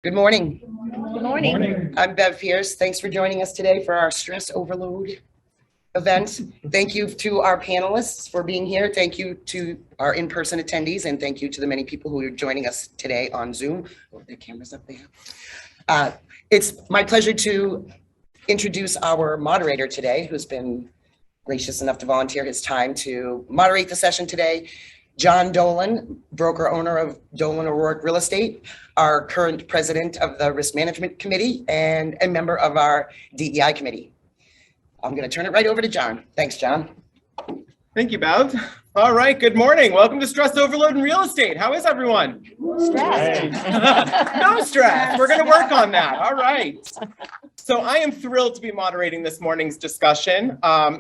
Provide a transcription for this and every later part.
Good morning. Good morning. I'm Bev Pierce. Thanks for joining us today for our stress overload event. Thank you to our panelists for being here. Thank you to our in-person attendees, and thank you to the many people who are joining us today on Zoom. Oh, the camera's up there. It's my pleasure to introduce our moderator today, who's been gracious enough to volunteer his time to moderate the session today. John Dolan, broker owner of Dolan O'Rourke Real Estate, our current president of the Risk Management Committee and a member of our DEI committee. I'm going to turn it right over to John. Thanks, John. Thank you, Bev. All right, good morning. Welcome to Stress Overload in Real Estate. How is everyone? Stress. No stress. We're going to work on that. All right. So I am thrilled to be moderating this morning's discussion.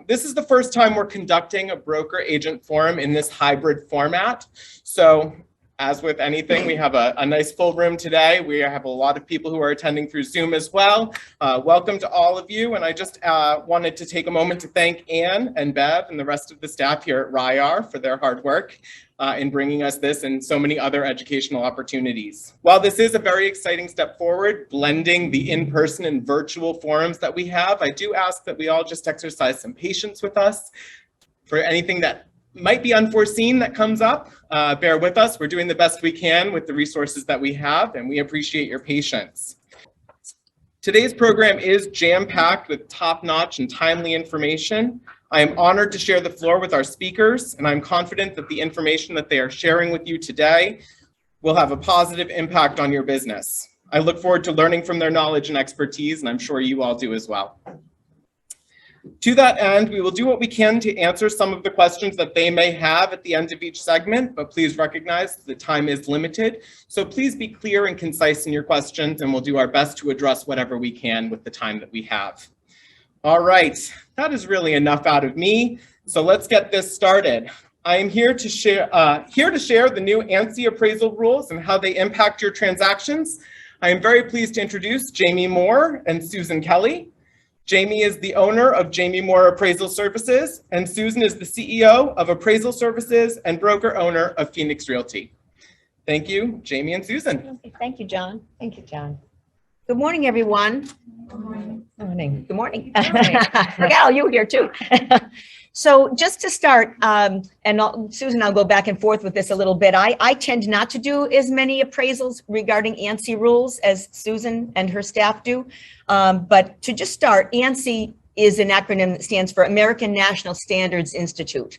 This is the first time we're conducting a broker agent forum in this hybrid format. So as with anything, we have a nice full room today. We have a lot of people who are attending through Zoom as well. Welcome to all of you. And I just wanted to take a moment to thank Anne and Bev and the rest of the staff here at RIAR for their hard work in bringing us this and so many other educational opportunities. While this is a very exciting step forward, blending the in-person and virtual forums that we have, I do ask that we all just exercise some patience with us for anything that might be unforeseen that comes up. Bear with us. We're doing the best we can with the resources that we have, and we appreciate your patience. Today's program is jam-packed with top-notch and timely information. I am honored to share the floor with our speakers, and I'm confident that the information that they are sharing with you today will have a positive impact on your business. I look forward to learning from their knowledge and expertise, and I'm sure you all do as well. To that end, we will do what we can to answer some of the questions that they may have at the end of each segment, but please recognize the time is limited. So please be clear and concise in your questions, and we'll do our best to address whatever we can with the time that we have. All right, that is really enough out of me. So let's get this started. I am here to share the new ANSI appraisal rules and how they impact your transactions. I am very pleased to introduce Jamie Moore and Susan Kelly. Jamie is the owner of Jamie Moore Appraisal Services, and Susan is the CEO of Appraisal Services and broker owner of Phoenix Realty. Thank you, Jamie and Susan. Thank you, John. Thank you, John. Good morning, everyone. Good morning. Good morning. Miguel, you were here too. So just to start, Susan, I'll go back and forth with this a little bit. I tend not to do as many appraisals regarding ANSI rules as Susan and her staff do. But to just start, ANSI is an acronym that stands for American National Standards Institute.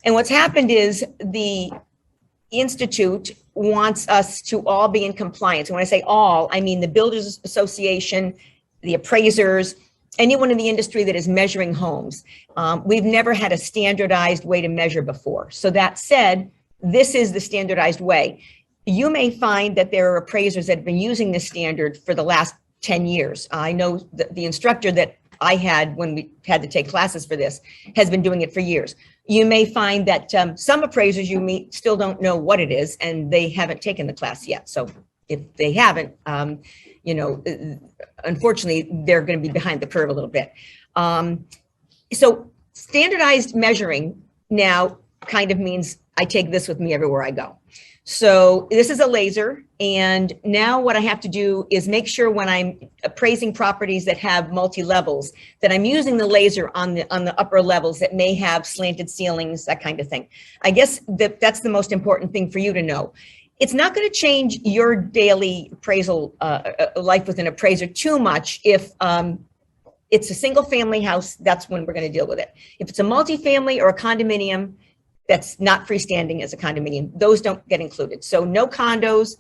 And what's happened is the Institute wants us to all be in compliance. And when I say all, I mean the Builders Association, the appraisers, anyone in the industry that is measuring homes. We've never had a standardized way to measure before. So that said, this is the standardized way. You may find that there are appraisers that have been using this standard for the last 10 years. I know that the instructor that I had when we had to take classes for this has been doing it for years. You may find that some appraisers you meet still don't know what it is and they haven't taken the class yet. So if they haven't, unfortunately, they're going to be behind the curve a little bit. So standardized measuring now kind of means I take this with me everywhere I go. So this is a laser, and now what I have to do is make sure when I'm appraising properties that have multi-levels that I'm using the laser on the upper levels that may have slanted ceilings, that kind of thing. I guess that's the most important thing for you to know. It's not going to change your daily appraisal life with an appraiser too much. If it's a single family house, that's when we're going to deal with it. If it's a multifamily or a condominium that's not freestanding as a condominium, those don't get included. So no condos,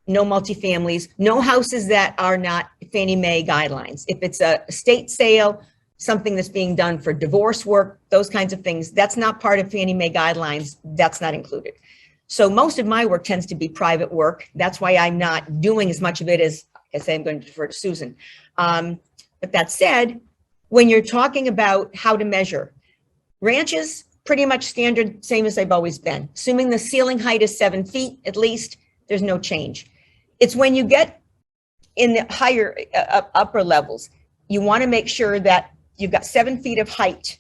no multifamilies, no houses that are not Fannie Mae guidelines. If it's a estate sale, something that's being done for divorce work, those kinds of things, that's not part of Fannie Mae guidelines, that's not included. So most of my work tends to be private work. That's why I'm not doing as much of it as I say I'm going to defer to Susan. But that said, when you're talking about how to measure, ranches, pretty much standard, same as they've always been. Assuming the ceiling height is 7 feet, at least, there's no change. It's when you get in the higher upper levels, you want to make sure that you've got 7 feet of height.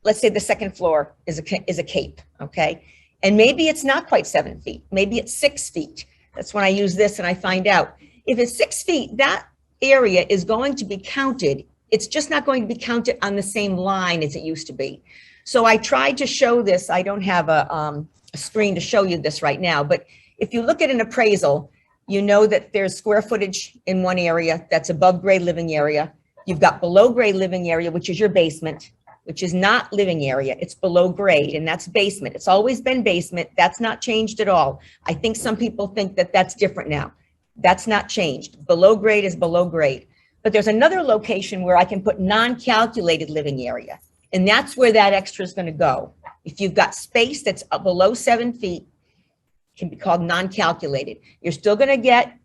Let's say the second floor is a cape, okay? And maybe it's not quite 7 feet. Maybe it's 6 feet. That's when I use this and I find out. if it's 6 feet, that area is going to be counted. It's just not going to be counted on the same line as it used to be. So I tried to show this. I don't have a screen to show you this right now, but if you look at an appraisal, you know that there's square footage in one area that's above grade living area. You've got below grade living area, which is your basement, which is not living area. It's below grade, and that's basement. It's always been basement. That's not changed at all. I think some people think that that's different now. That's not changed. Below grade is below grade. But there's another location where I can put non-calculated living area, and that's where that extra is going to go. If you've got space that's below 7 feet, it can be called non-calculated. You're still going to get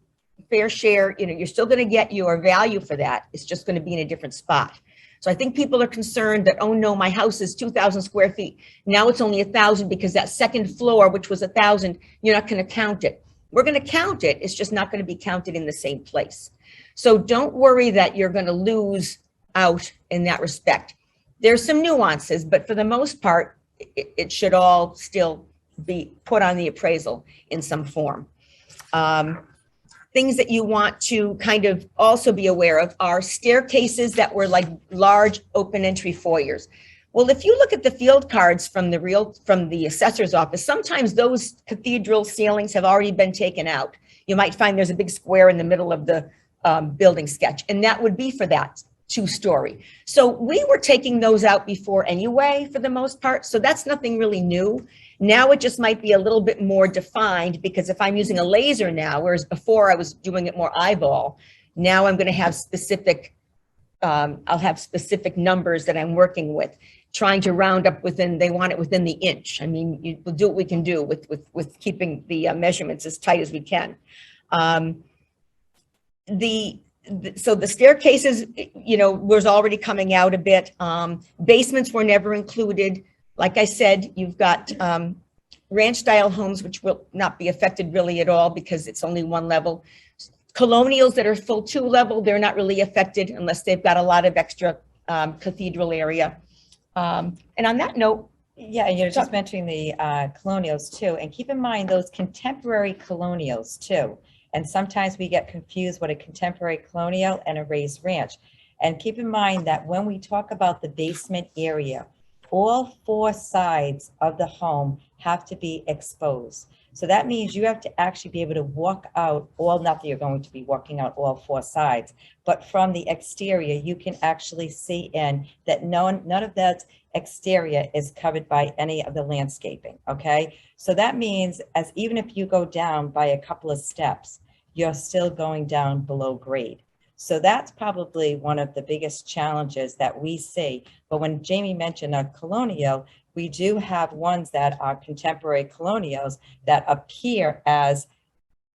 fair share, you're still going to get your value for that. It's just going to be in a different spot. So I think people are concerned that, oh no, my house is 2,000 square feet. Now it's only 1,000 because that second floor, which was 1,000, you're not going to count it. We're going to count it. It's just not going to be counted in the same place. So don't worry that you're going to lose out in that respect. There's some nuances, but for the most part, it should all still be put on the appraisal in some form. Things that you want to kind of also be aware of are staircases that were like large open entry foyers. Well, if you look at the field cards from the assessor's office, sometimes those cathedral ceilings have already been taken out. You might find there's a big square in the middle of the building sketch, and that would be for that 2-story. So we were taking those out before anyway, for the most part. So that's nothing really new. Now it just might be a little bit more defined, because if I'm using a laser now, whereas before I was doing it more eyeball, now I'm going to have specific, I'll have specific numbers that I'm working with, trying to round up within, they want it within the inch. I mean, we'll do what we can do with keeping the measurements as tight as we can. So the staircases, was already coming out a bit. Basements were never included. Like I said, you've got ranch style homes, which will not be affected really at all because it's only one level. Colonials that are full 2 level, they're not really affected unless they've got a lot of extra cathedral area. And on that note, yeah, you're just mentioning the colonials too, and keep in mind those contemporary colonials too. And sometimes we get confused what a contemporary colonial and a raised ranch. And keep in mind that when we talk about the basement area, all 4 sides of the home have to be exposed. So that means you have to actually be able to walk out, not that you're going to be walking out all 4 sides, but from the exterior, you can actually see in that none of that exterior is covered by any of the landscaping, okay? So that means even if you go down by a couple of steps, you're still going down below grade. So that's probably one of the biggest challenges that we see. But when Jamie mentioned a colonial, we do have ones that are contemporary colonials that appear as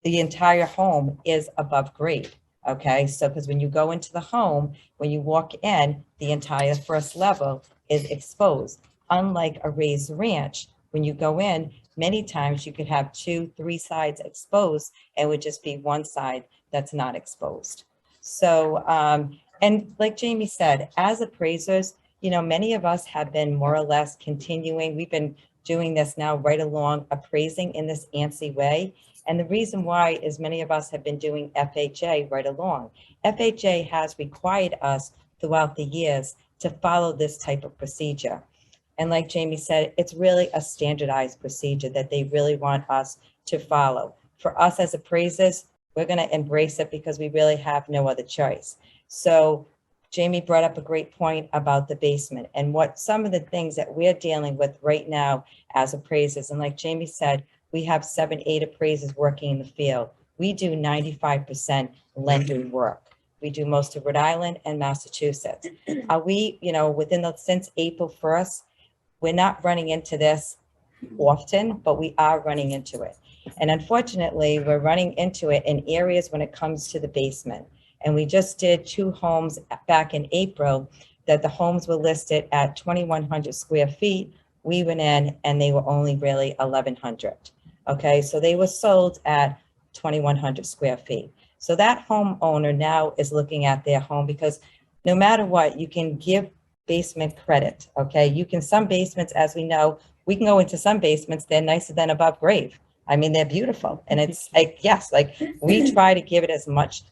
the entire home is above grade. Okay, so because when you go into the home, when you walk in, the entire first level is exposed. Unlike a raised ranch, when you go in, many times you could have 2-3 sides exposed and it would just be one side that's not exposed. So, and like Jamie said, as appraisers, many of us have been more or less continuing. We've been doing this now right along, appraising in this ANSI way. And the reason why is many of us have been doing FHA right along. FHA has required us throughout the years to follow this type of procedure. And like Jamie said, it's really a standardized procedure that they really want us to follow. For us as appraisers, we're going to embrace it because we really have no other choice. So Jamie brought up a great point about the basement and what some of the things that we're dealing with right now as appraisers. And like Jamie said, we have 7-8 appraisers working in the field. We do 95% lender work. We do most of Rhode Island and Massachusetts. We, since April 1st, we're not running into this often, but we are running into it. And unfortunately, we're running into it in areas when it comes to the basement. And we just did 2 homes back in April that the homes were listed at 2,100 square feet. We went in and they were only really 1,100. Okay, so they were sold at 2,100 square feet. So that homeowner now is looking at their home because no matter what, you can give basement credit. Okay, some basements, as we know, we can go into some basements, they're nicer than above grade. I mean, they're beautiful. And it's like, yes, like we try to give it as much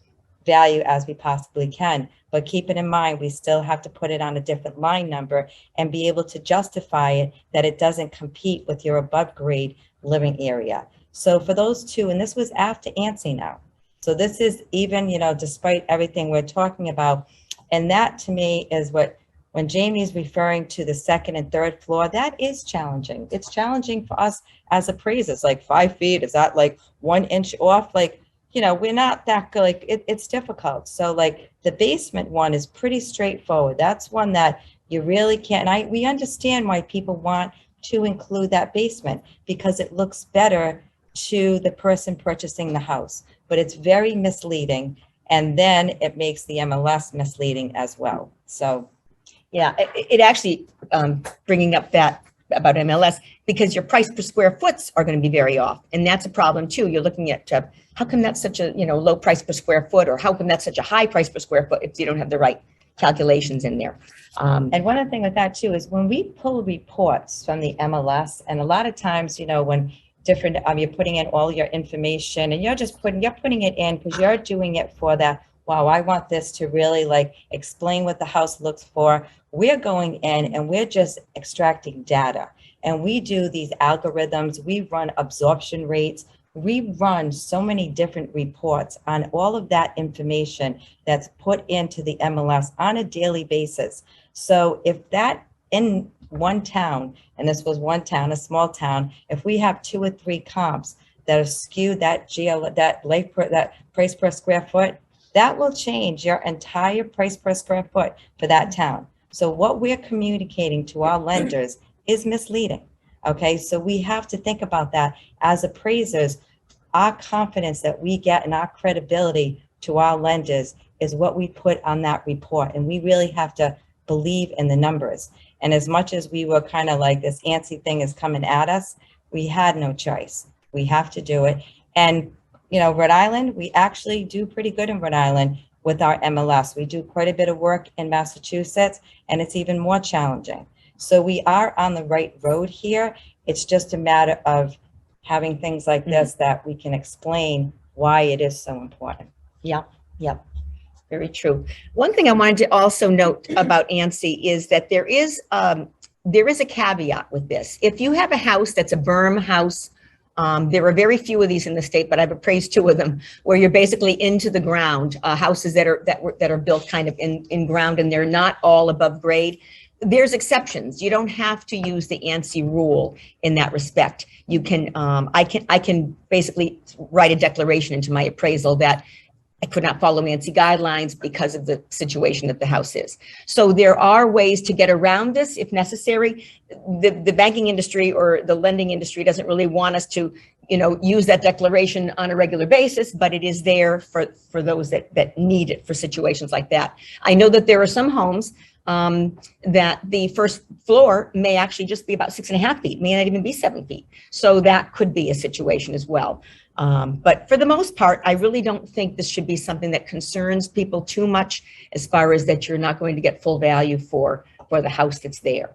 value as we possibly can, but keep it in mind, we still have to put it on a different line number and be able to justify it that it doesn't compete with your above grade living area. So for those two, and this was after ANSI now. So this is even, you know, despite everything we're talking about. And that to me is what, when Jamie's referring to the second and third floor, that is challenging. It's challenging for us as appraisers, like 5 feet, is that like 1 inch off? Like, you know, we're not that good, like it's difficult. So like the basement one is pretty straightforward. That's one that you really can't, we understand why people want to include that basement because it looks better to the person purchasing the house, but it's very misleading. And then it makes the MLS misleading as well. So. Yeah, it actually, bringing up that about MLS, because your price per square foots are going to be very off. And that's a problem too. You're looking at, how come that's such a, you know, low price per square foot, or how come that's such a high price per square foot if you don't have the right calculations in there? And one other thing with that too is when we pull reports from the MLS, and a lot of times, you know, when different, you're putting in all your information and you're putting it in because you're doing it for that. Wow, I want this to really like explain what the house looks for. We're going in and we're just extracting data. And we do these algorithms, we run absorption rates, we run so many different reports on all of that information that's put into the MLS on a daily basis. So if that in one town, and this was one town, a small town, if we have 2 or 3 comps that are skewed that price per square foot, that will change your entire price per square foot for that town. So what we're communicating to our lenders is misleading. Okay, so we have to think about that as appraisers. Our confidence that we get and our credibility to our lenders is what we put on that report. And we really have to believe in the numbers. And as much as we were kind of like this ANSI thing is coming at us, we had no choice. We have to do it. And you know, Rhode Island, we actually do pretty good in Rhode Island with our MLS. We do quite a bit of work in Massachusetts, and it's even more challenging. So we are on the right road here. It's just a matter of having things like this that we can explain why it is so important. Yeah, very true. One thing I wanted to also note about ANSI is that there is a caveat with this. If you have a house that's a berm house, there are very few of these in the state, but I've appraised 2 of them where you're basically into the ground, houses that are built kind of in ground, and they're not all above grade. There's exceptions. You don't have to use the ANSI rule in that respect. You can, I can basically write a declaration into my appraisal that I could not follow ANSI guidelines because of the situation that the house is. So there are ways to get around this if necessary. The banking industry or the lending industry doesn't really want us to, you know, use that declaration on a regular basis, but it is there for those that need it for situations like that. I know that there are some homes that the first floor may actually just be about 6.5 feet, may not even be 7 feet. So that could be a situation as well. But for the most part, I really don't think this should be something that concerns people too much as far as that you're not going to get full value for the house that's there.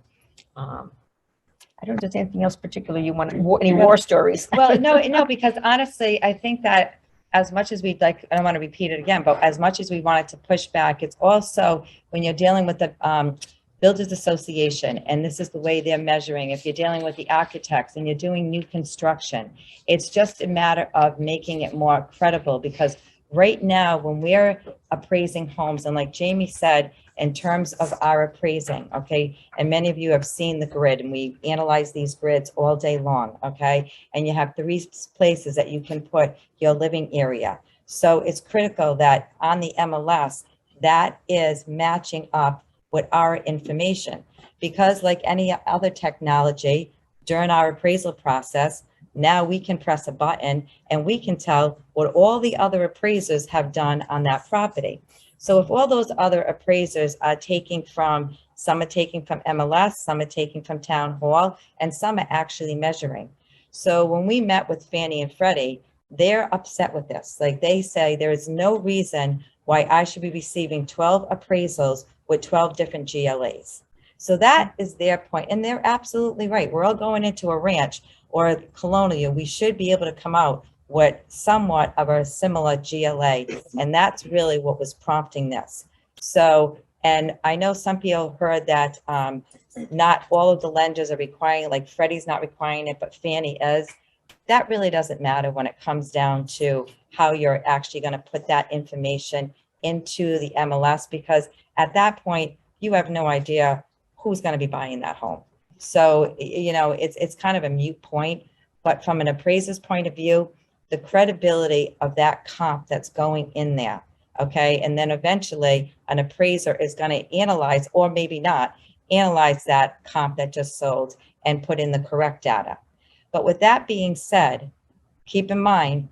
I don't know if there's anything else particular you want, any war stories? Well, no, because honestly, I think that as much as we'd like, I don't want to repeat it again, but as much as we wanted to push back, it's also when you're dealing with the Builders Association, and this is the way they're measuring. If you're dealing with the architects and you're doing new construction, it's just a matter of making it more credible, because right now when we're appraising homes, and like Jamie said, in terms of our appraising, okay, and many of you have seen the grid, and we analyze these grids all day long, okay, and you have 3 places that you can put your living area. So it's critical that on the MLS, that is matching up with our information, because like any other technology during our appraisal process, now we can press a button and we can tell what all the other appraisers have done on that property. So if all those other appraisers are taking from, some are taking from MLS, some are taking from Town Hall, and some are actually measuring. So when we met with Fannie and Freddie, they're upset with this. Like they say, there is no reason why I should be receiving 12 appraisals with 12 different GLAs. So that is their point, and they're absolutely right. We're all going into a ranch or a colonial. We should be able to come out with somewhat of a similar GLA, and that's really what was prompting this. So, and I know some people heard that not all of the lenders are requiring, like Freddie's not requiring it, but Fannie is. That really doesn't matter when it comes down to how you're actually going to put that information into the MLS, because at that point, you have no idea who's going to be buying that home. So, you know, it's kind of a moot point, but from an appraiser's point of view, the credibility of that comp that's going in there, okay? And then eventually an appraiser is going to analyze, or maybe not, analyze that comp that just sold and put in the correct data. But with that being said, keep in mind,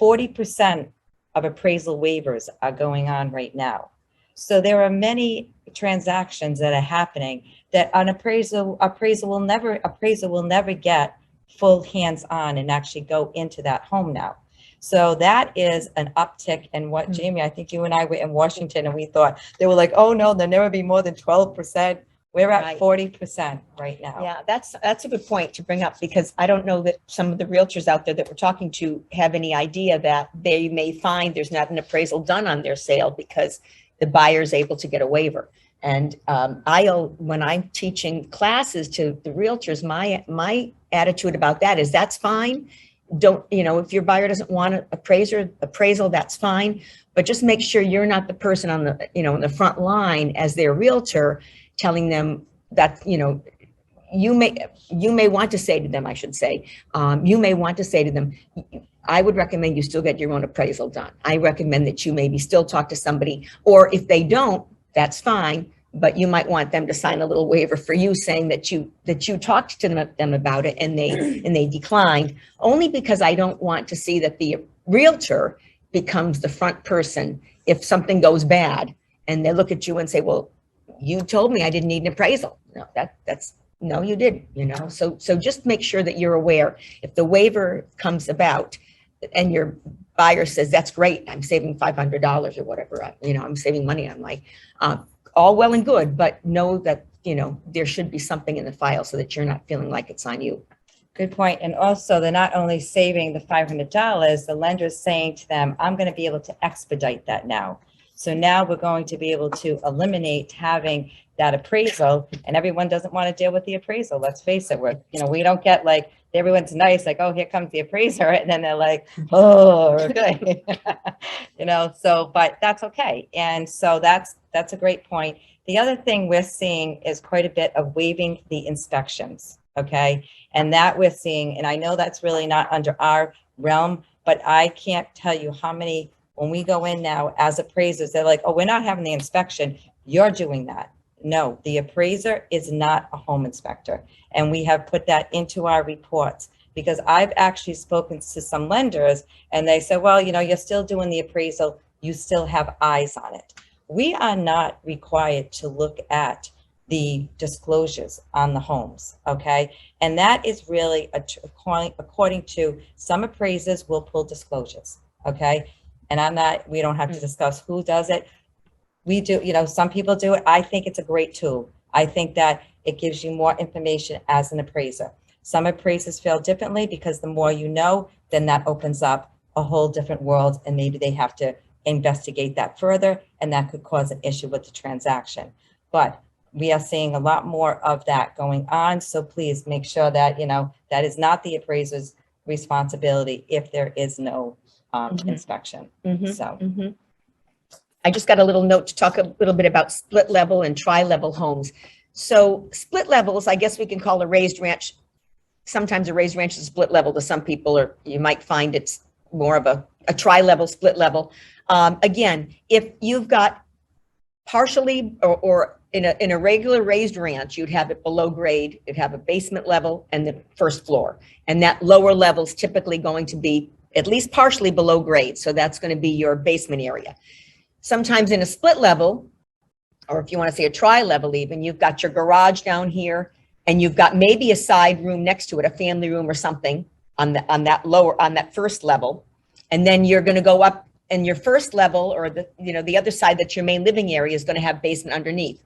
40% of appraisal waivers are going on right now. So there are many transactions that are happening that an appraiser will never get full hands-on and actually go into that home now. So that is an uptick in what, Jamie, I think you and I were in Washington and we thought, they were like, oh no, there'll never be more than 12%. We're at Right. 40% right now. Yeah, that's a good point to bring up, because I don't know that some of the realtors out there that we're talking to have any idea that they may find there's not an appraisal done on their sale because the buyer's able to get a waiver. And when I'm teaching classes to the realtors, my attitude about that is that's fine. Don't, you know, if your buyer doesn't want an appraisal, that's fine. But just make sure you're not the person on the, you know, in the front line as their realtor, telling them that, you know, you may want to say to them, I should say, you may want to say to them, I would recommend you still get your own appraisal done. I recommend that you maybe still talk to somebody, or if they don't, that's fine, but you might want them to sign a little waiver for you saying that you talked to them about it and they declined, only because I don't want to see that the realtor becomes the front person if something goes bad and they look at you and say, well, you told me I didn't need an appraisal. No, no, you didn't, you know? So just make sure that you're aware. If the waiver comes about and your buyer says, that's great, I'm saving $500 or whatever, you know, I'm saving money. I'm like, all well and good, but know that, you know, there should be something in the file so that you're not feeling like it's on you. Good point. And also, they're not only saving the $500, the lender's saying to them, I'm going to be able to expedite that now. So now we're going to be able to eliminate having that appraisal, and everyone doesn't want to deal with the appraisal. Let's face it, we don't get like, everyone's nice, like, oh, here comes the appraiser. And then they're like, oh, okay. You know, so, but that's okay. And so that's a great point. The other thing we're seeing is quite a bit of waiving the inspections. Okay. And that we're seeing, and I know that's really not under our realm, but I can't tell you how many, when we go in now as appraisers, they're like, oh, we're not having the inspection. You're doing that. No, the appraiser is not a home inspector. And we have put that into our reports, because I've actually spoken to some lenders and they said, well, you know, you're still doing the appraisal. You still have eyes on it. We are not required to look at the disclosures on the homes, okay? And that is really, according to some appraisers will pull disclosures, okay? And we don't have to discuss who does it. We do, you know, some people do it. I think it's a great tool. I think that it gives you more information as an appraiser. Some appraisers feel differently, because the more you know, then that opens up a whole different world, and maybe they have to investigate that further, and that could cause an issue with the transaction. But we are seeing a lot more of that going on. So please make sure that, you know, that is not the appraiser's responsibility if there is no inspection. So. I just got a little note to talk a little bit about split level and tri-level homes. So split levels, I guess we can call a raised ranch. Sometimes a raised ranch is split level to some people, or you might find it's more of a tri-level, split level. Again, if you've got partially or in a regular raised ranch, you'd have it below grade, you'd have a basement level and the first floor. And that lower level is typically going to be at least partially below grade. So that's going to be your basement area. Sometimes in a split level, or if you want to say a tri-level even, you've got your garage down here and you've got maybe a side room next to it, a family room or something on that first level. And then you're going to go up, and your first level, or the other side, that's your main living area, is going to have basement underneath.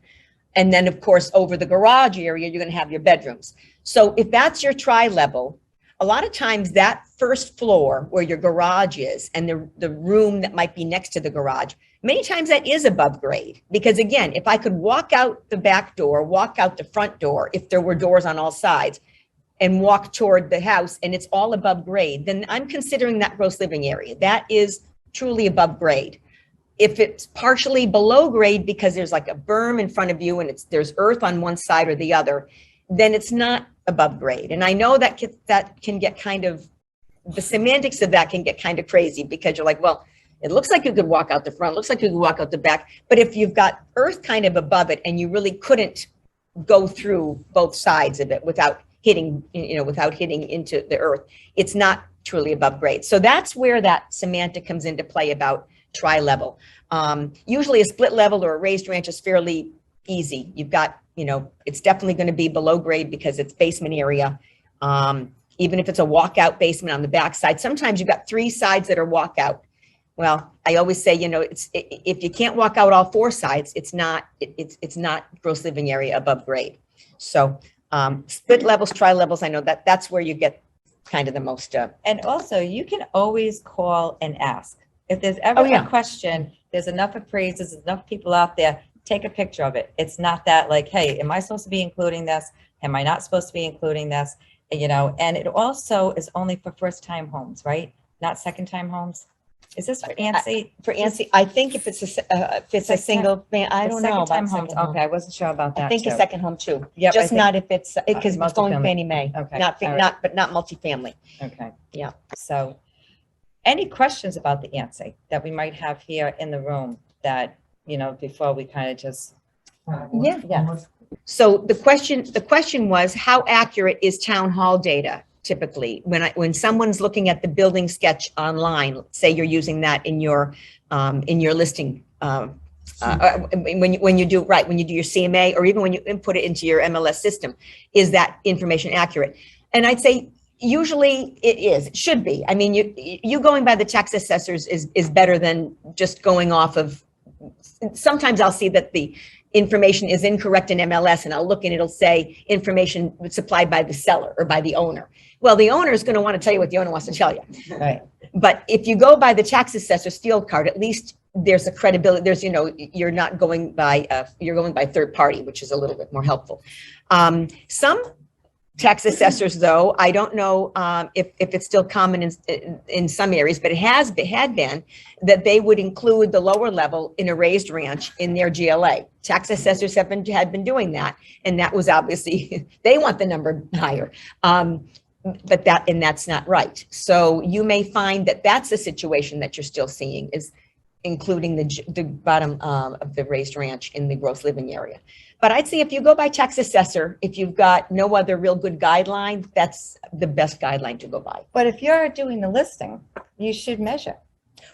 And then, of course, over the garage area, you're going to have your bedrooms. So if that's your tri-level, a lot of times that first floor where your garage is and the room that might be next to the garage, many times that is above grade. Because again, if I could walk out the back door, walk out the front door, if there were doors on all sides, and walk toward the house and it's all above grade, then I'm considering that gross living area. That is truly above grade. If it's partially below grade because there's like a berm in front of you and there's earth on one side or the other, then it's not above grade. And I know that can get kind of, the semantics of that can get kind of crazy because you're like, well, it looks like you could walk out the front, looks like you could walk out the back. But if you've got earth kind of above it and you really couldn't go through both sides of it without hitting into the earth, it's not truly above grade. So that's where that semantic comes into play about tri-level. Usually a split level or a raised ranch is fairly easy. You've got, it's definitely going to be below grade because it's basement area. Even if it's a walkout basement on the backside, sometimes you've got 3 sides that are walkout. Well, I always say, if you can't walk out all 4 sides, it's not gross living area above grade. So split levels, tri-levels, I know that's where you get kind of the most. And also, you can always call and ask. If there's ever a question, there's enough appraisers, enough people out there, take a picture of it. It's not that like, hey, am I supposed to be including this? Am I not supposed to be including this? And it also is only for first-time homes, right? Not second-time homes. Is this for ANSI? For ANSI, I think if it's a single, I don't know. Second-time homes. Okay, I wasn't sure about that. I think a too. second home too. Yep, I Just think- not if it's, because it's going multifamily. Fannie Mae. Okay, Not all right. but not multifamily. Okay. Yeah. So any questions about the ANSI that we might have here in the room that, before we kind of just. Yeah. So the question was, how accurate is town hall data typically? When someone's looking at the building sketch online, say you're using that in your listing, when you do your CMA, or even when you input it into your MLS system, is that information accurate? And I'd say usually it is, it should be. I mean, you going by the tax assessors is better than just going off of, sometimes I'll see that the information is incorrect in MLS and I'll look and it'll say information supplied by the seller or by the owner. Well, the owner is going to want to tell you what the owner wants to tell you. Right. But if you go by the tax assessor's field card, at least there's a credibility, there's, you're not going by, you're going by third party, which is a little bit more helpful. Some tax assessors, though, I don't know if it's still common in some areas, but it had been that they would include the lower level in a raised ranch in their GLA. Tax assessors had been doing that, and that was obviously, they want the number higher. But that's not right. So you may find that that's a situation that you're still seeing, is including the bottom of the raised ranch in the gross living area. But I'd say if you go by tax assessor, if you've got no other real good guideline, that's the best guideline to go by. But if you're doing the listing, you should measure.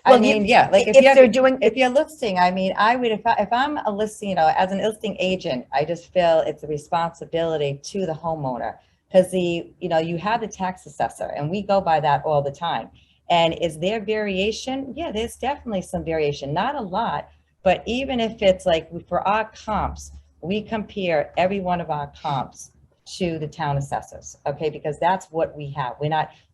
Well, I mean, like if they're doing, if you're listing, I mean, I would, if I'm a listing, as an listing agent, I just feel it's a responsibility to the homeowner, because you have the tax assessor and we go by that all the time. And is there variation? Yeah, there's definitely some variation, not a lot, but even if it's like for our comps, we compare every one of our comps to the town assessors, okay? Because that's what we have.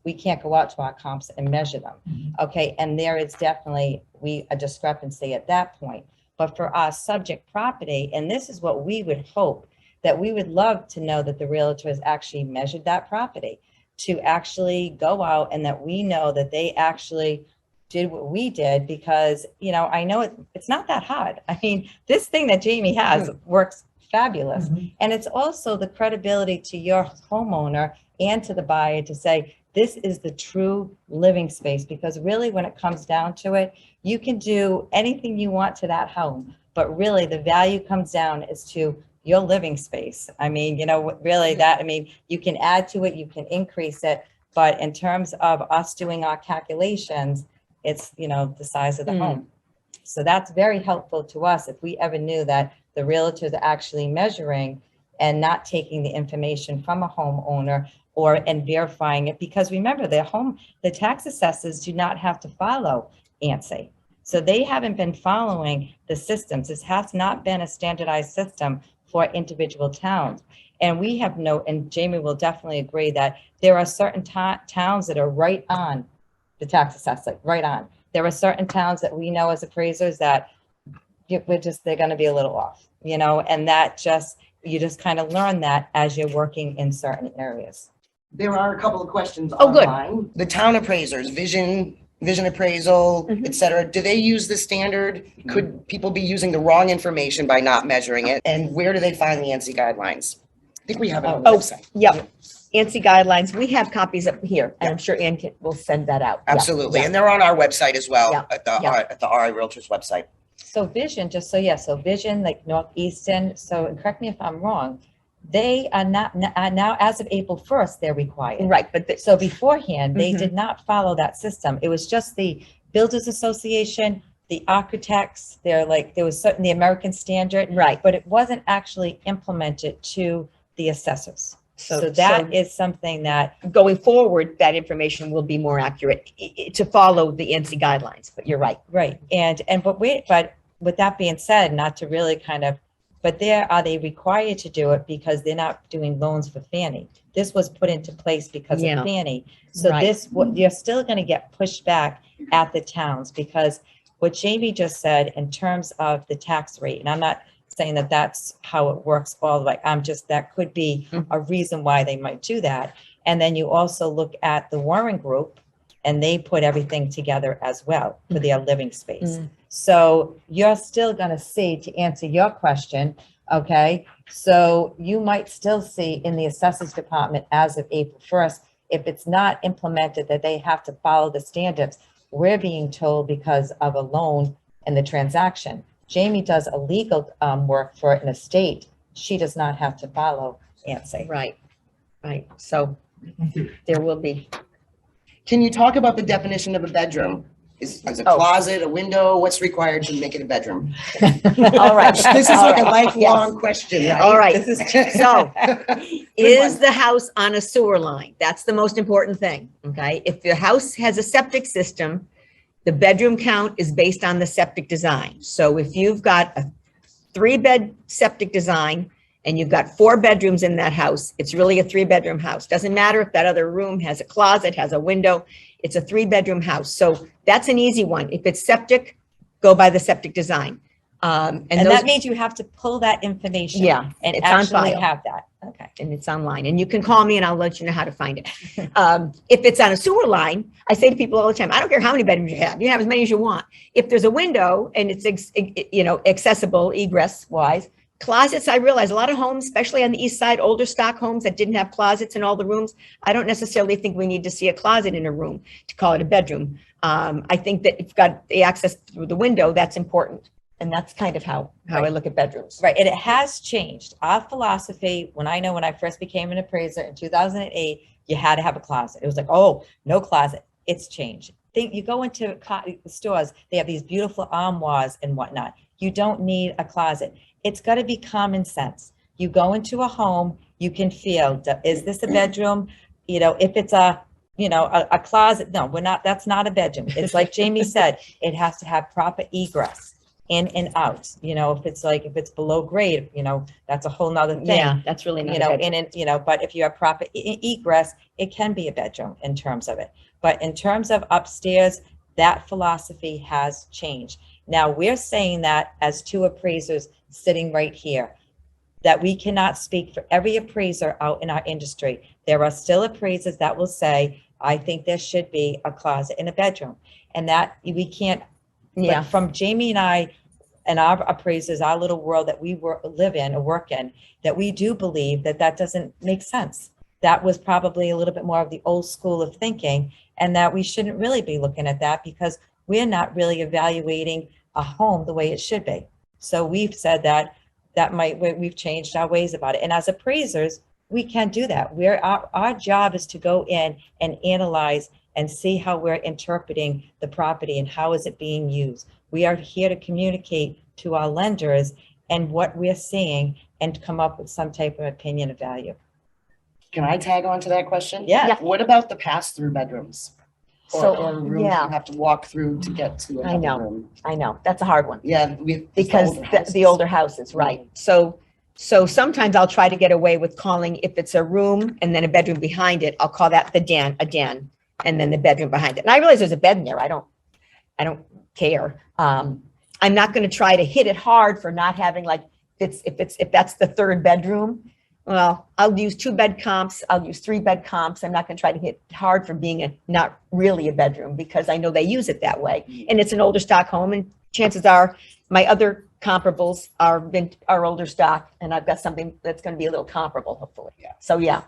We can't go out to our comps and measure them, okay? And there is definitely a discrepancy at that point. But for our subject property, and this is what we would hope, that we would love to know that the realtors actually measured that property, to actually go out and that we know that they actually did what we did, because, I know it's not that hard. I mean, this thing that Jamie has works fabulous. And it's also the credibility to your homeowner and to the buyer to say, this is the true living space, because really when it comes down to it, you can do anything you want to that home, but really the value comes down is to your living space. I mean, really you can add to it, you can increase it, but in terms of us doing our calculations, it's, the size of the home. So that's very helpful to us if we ever knew that the realtors are actually measuring and not taking the information from a homeowner and verifying it, because remember, the tax assessors do not have to follow ANSI. So they haven't been following the systems. This has not been a standardized system for individual towns. And we have and Jamie will definitely agree that there are certain towns that are right on the tax assessment, right on. There are certain towns that we know as appraisers that they're going to be a little off, and that you just kind of learn that as you're working in certain areas. There are a couple of questions Oh, good. online. The town appraisers, vision appraisal, Mhm. et cetera, do they use the standard? Could people be using the wrong information by not measuring it? And where do they find the ANSI guidelines? I think we have it on the Oh, website. Yep. ANSI guidelines, we have copies up here, and I'm sure Ann will send that out. Yeah, Absolutely. yeah. And they're on our website as well, Yeah, at the yeah. RI Realtors website. So Vision, so Vision, like Northeastern, so correct me if I'm wrong, they are not, now as of April 1st, they're required. Right, but So beforehand, they Mhm. did not follow that system. It was just the Builders Association, the architects, there was certain, the American Standard, right. but it wasn't actually implemented to the assessors. So that is something that, Going forward, that information will be more accurate to follow the ANSI guidelines, but you're right. right, but with that being said, not to really kind of, but are they required to do it because they're not doing loans for Fannie? This was put into place because Yeah. of Fannie. So Right. you're still going to get pushed back at the towns, because what Jamie just said in terms of the tax rate, and I'm not saying that that's how it works all the way. That could be a reason why they might do that. And then you also look at the Warren Group, and they put everything together as well for their living space. Mm. So you're still going to see, to answer your question, okay? So you might still see in the assessors department as of April 1st, if it's not implemented that they have to follow the standards, we're being told because of a loan and the transaction. Jamie does a legal work for an estate. She does not have to follow ANSI. Right, right. So there will be. Can you talk about the definition of a bedroom? Is a Oh. closet, a window, what's required to make it a bedroom? All right. This is All like a right. lifelong question, right? All right. This is So Good is one. the house on a sewer line? That's the most important thing, okay? If the house has a septic system, the bedroom count is based on the septic design. So if you've got a 3-bed septic design and you've got 4 bedrooms in that house, it's really a 3-bedroom house. Doesn't matter if that other room has a closet, has a window, it's a 3-bedroom house. So that's an easy one. If it's septic, go by the septic design. And those- that means you have to pull that information. Yeah, And it's on actually file. have that. Okay. And it's online, and you can call me and I'll let you know how to find it. If it's on a sewer line, I say to people all the time, I don't care how many bedrooms you have as many as you want. If there's a window and it's, accessible egress wise, closets, I realize a lot of homes, especially on the east side, older stock homes that didn't have closets in all the rooms. I don't necessarily think we need to see a closet in a room to call it a bedroom. I think that if you've got the access through the window, that's important. And that's kind of how I look at bedrooms. Right. And it has changed. Our philosophy, when I first became an appraiser in 2008, you had to have a closet. It was like, oh, no closet. It's changed. You go into stores, they have these beautiful armoires and whatnot. You don't need a closet. It's got to be common sense. You go into a home, you can feel, is this a bedroom? If it's a closet, no, that's not a bedroom. It's like Jamie said, it has to have proper egress in and out. If it's below grade, that's a whole nother thing. Yeah, that's really not a bedroom. But if you have proper egress, it can be a bedroom in terms of it. But in terms of upstairs, that philosophy has changed. Now we're saying that as 2 appraisers sitting right here, that we cannot speak for every appraiser out in our industry. There are still appraisers that will say, I think there should be a closet in a bedroom, and that we can't. Yeah. But from Jamie and I and our appraisers, our little world that we live in or work in, that we do believe that doesn't make sense. That was probably a little bit more of the old school of thinking, and that we shouldn't really be looking at that because we're not really evaluating a home the way it should be. So we've said we've changed our ways about it. And as appraisers, we can do that. Our job is to go in and analyze and see how we're interpreting the property and how is it being used. We are here to communicate to our lenders and what we're seeing and come up with some type of opinion of value. Can I tag on to that question? Yeah. What about the pass-through bedrooms? So, Or rooms yeah. you have to walk through to get to I another know. room? I know, that's a hard one. Yeah. Because the older houses, right. So So sometimes I'll try to get away with calling, if it's a room and then a bedroom behind it, I'll call that a den, and then the bedroom behind it. And I realize there's a bed in there. I don't care. I'm not going to try to hit it hard for not having, like, if that's the third bedroom, well, I'll use 2-bed comps. I'll use 3-bed comps. I'm not going to try to hit hard for being not really a bedroom, because I know they use it that way. And it's an older stock home, and chances are my other comparables are older stock, and I've got something that's going to be a little comparable, hopefully. Yeah. So yeah,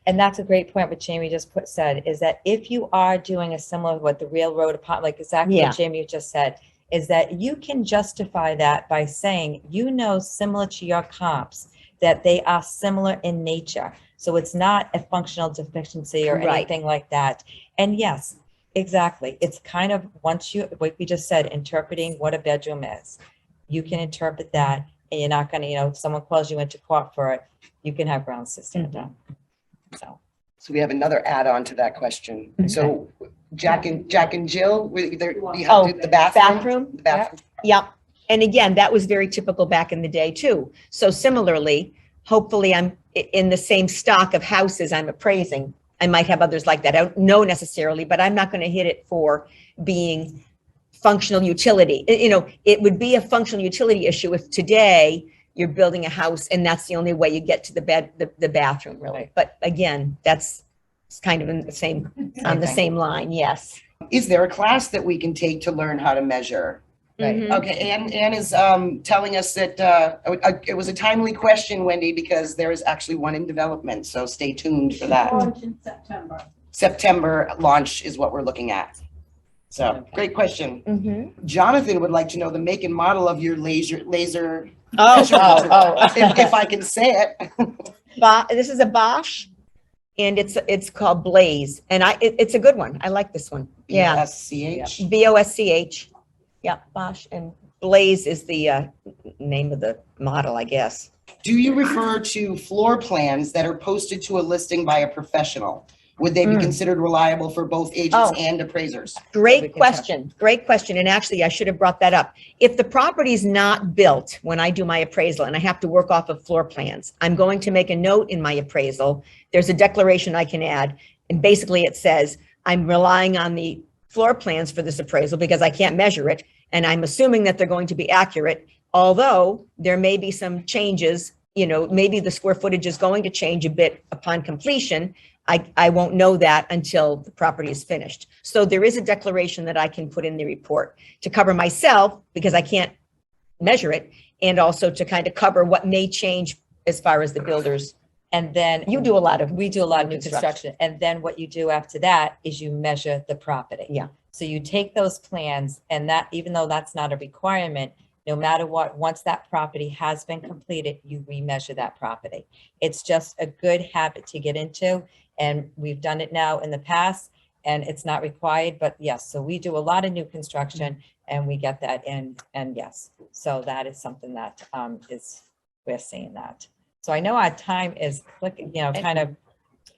And that's a great point, what Jamie just said, is that if you are doing a similar, what the railroad apartment, like exactly Yeah. what Jamie just said, is that you can justify that by saying, similar to your comps, that they are similar in nature. So it's not a functional deficiency or Right. anything like that. And yes, exactly. It's kind of, once you, like we just said, interpreting what a bedroom is. You can interpret that, and you're not gonna, if someone calls you into court for it, you can have grounds to stand up. So. So we have another add-on to that question. Okay. So Jack and Jill, you Oh, have the bathroom? bathroom? The bathroom. Yep. And again, that was very typical back in the day too. So similarly, hopefully I'm in the same stock of houses I'm appraising. I might have others like that. I don't know necessarily, but I'm not going to hit it for being functional utility. It would be a functional utility issue if today you're building a house and that's the only way you get to the bathroom, really. Right. But again, that's kind of in the same, on the same line. Yes. Is there a class that we can take to learn how to measure? Right. Mhm. Okay, Ann is telling us that it was a timely question, Wendy, because there is actually one in development, so stay tuned for that. Launch in September. September launch is what we're looking at. So, great question. Mhm. Jonathan would like to know the make and model of your laser, Oh, if I can say it. This is a Bosch, and it's called Blaze, and it's a good one. I like this one. Yeah, BSCH. BOSCH. Yeah, Bosch, and Blaze is the name of the model, I guess. Do you refer to floor plans that are posted to a listing by a professional? Would they be Mm. considered reliable for both agents Oh. and appraisers? we Great can question. Great question. And actually, I should have brought that up. If the property's not built when I do my appraisal and I have to work off of floor plans, I'm going to make a note in my appraisal. There's a declaration I can add. And basically it says, I'm relying on the floor plans for this appraisal because I can't measure it. And I'm assuming that they're going to be accurate, although there may be some changes, maybe the square footage is going to change a bit upon completion. I won't know that until the property is finished. So there is a declaration that I can put in the report to cover myself because I can't measure it, and also to kind of cover what may change as far as the builders. And then You do a lot of, we do a lot of new construction. And then what you do after that is you measure the property. Yeah. So you take those plans, and that, even though that's not a requirement, no matter what, once that property has been completed, you remeasure that property. It's just a good habit to get into. And we've done it now in the past, and it's not required, but yes, so we do a lot of new construction and we get that in, and yes. So that is something that we're seeing that. So I know our time is clicking, kind of,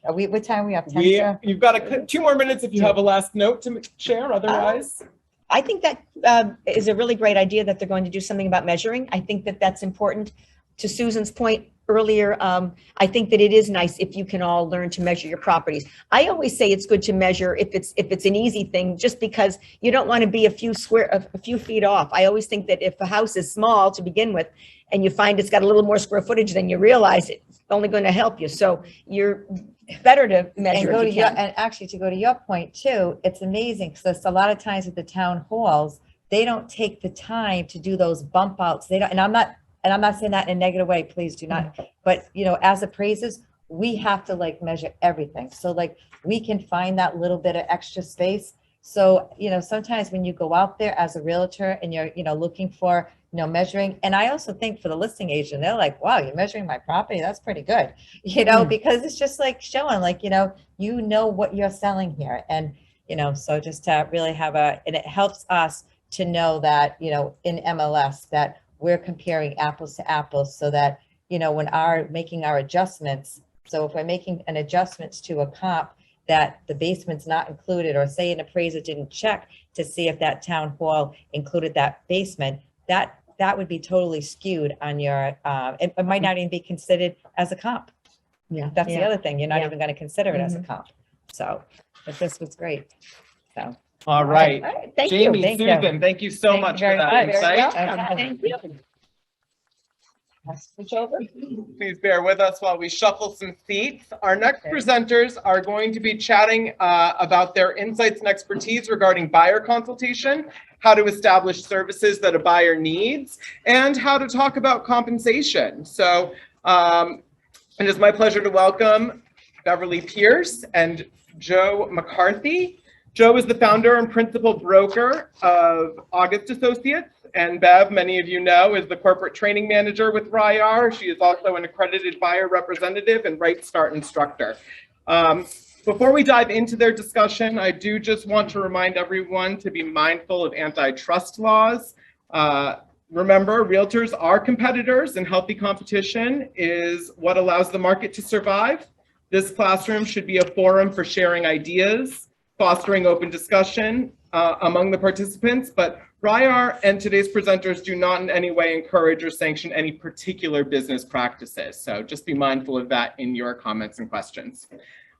what time are we up? 10 to? You've got 2 more minutes if you have a last note to share, otherwise. I think that is a really great idea that they're going to do something about measuring. I think that that's important. To Susan's point earlier, I think that it is nice if you can all learn to measure your properties. I always say it's good to measure if it's an easy thing, just because you don't want to be a few feet off. I always think that if a house is small to begin with, and you find it's got a little more square footage than you realize, it's only going to help you. So you're better to measure And if you can. and actually, to go to your point too, it's amazing because a lot of times at the town halls, they don't take the time to do those bump outs. They don't, and I'm not saying that in a negative way, please do not. But as appraisers, we have to measure everything. So we can find that little bit of extra space. So, sometimes when you go out there as a realtor and you're, looking for, measuring, and I also think for the listing agent, they're like, wow, you're measuring my property. That's pretty good, because it's just showing what you're selling here. And, so just to really have and it helps us to know that, in MLS that we're comparing apples to apples, so that, when making our adjustments. So if we're making an adjustments to a comp that the basement's not included, or say an appraiser didn't check to see if that town hall included that basement, that that would be totally skewed on your, it might not even be considered as a comp. Yeah. That's the yeah. other thing. You're not Yeah. even going to consider it as a Mhm. comp. So, but this was great. So. All right. All right, thank you. Jamie, Thank you. Susan, thank you so Thank you much for very that much. insight. Thank you. Switch over. Please bear with us while we shuffle some seats. Our next presenters are going to be chatting about their insights and expertise regarding buyer consultation, how to establish services that a buyer needs, and how to talk about compensation. So it is my pleasure to welcome Beverly Pierce and Joe McCarthy. Joe is the founder and principal broker of August Associates, and Bev, many of you know, is the corporate training manager with RIAR. She is also an accredited buyer representative and Right Start instructor. Before we dive into their discussion, I do just want to remind everyone to be mindful of antitrust laws. Remember, realtors are competitors, and healthy competition is what allows the market to survive. This classroom should be a forum for sharing ideas, fostering open discussion among the participants, but RIAR and today's presenters do not in any way encourage or sanction any particular business practices. So just be mindful of that in your comments and questions.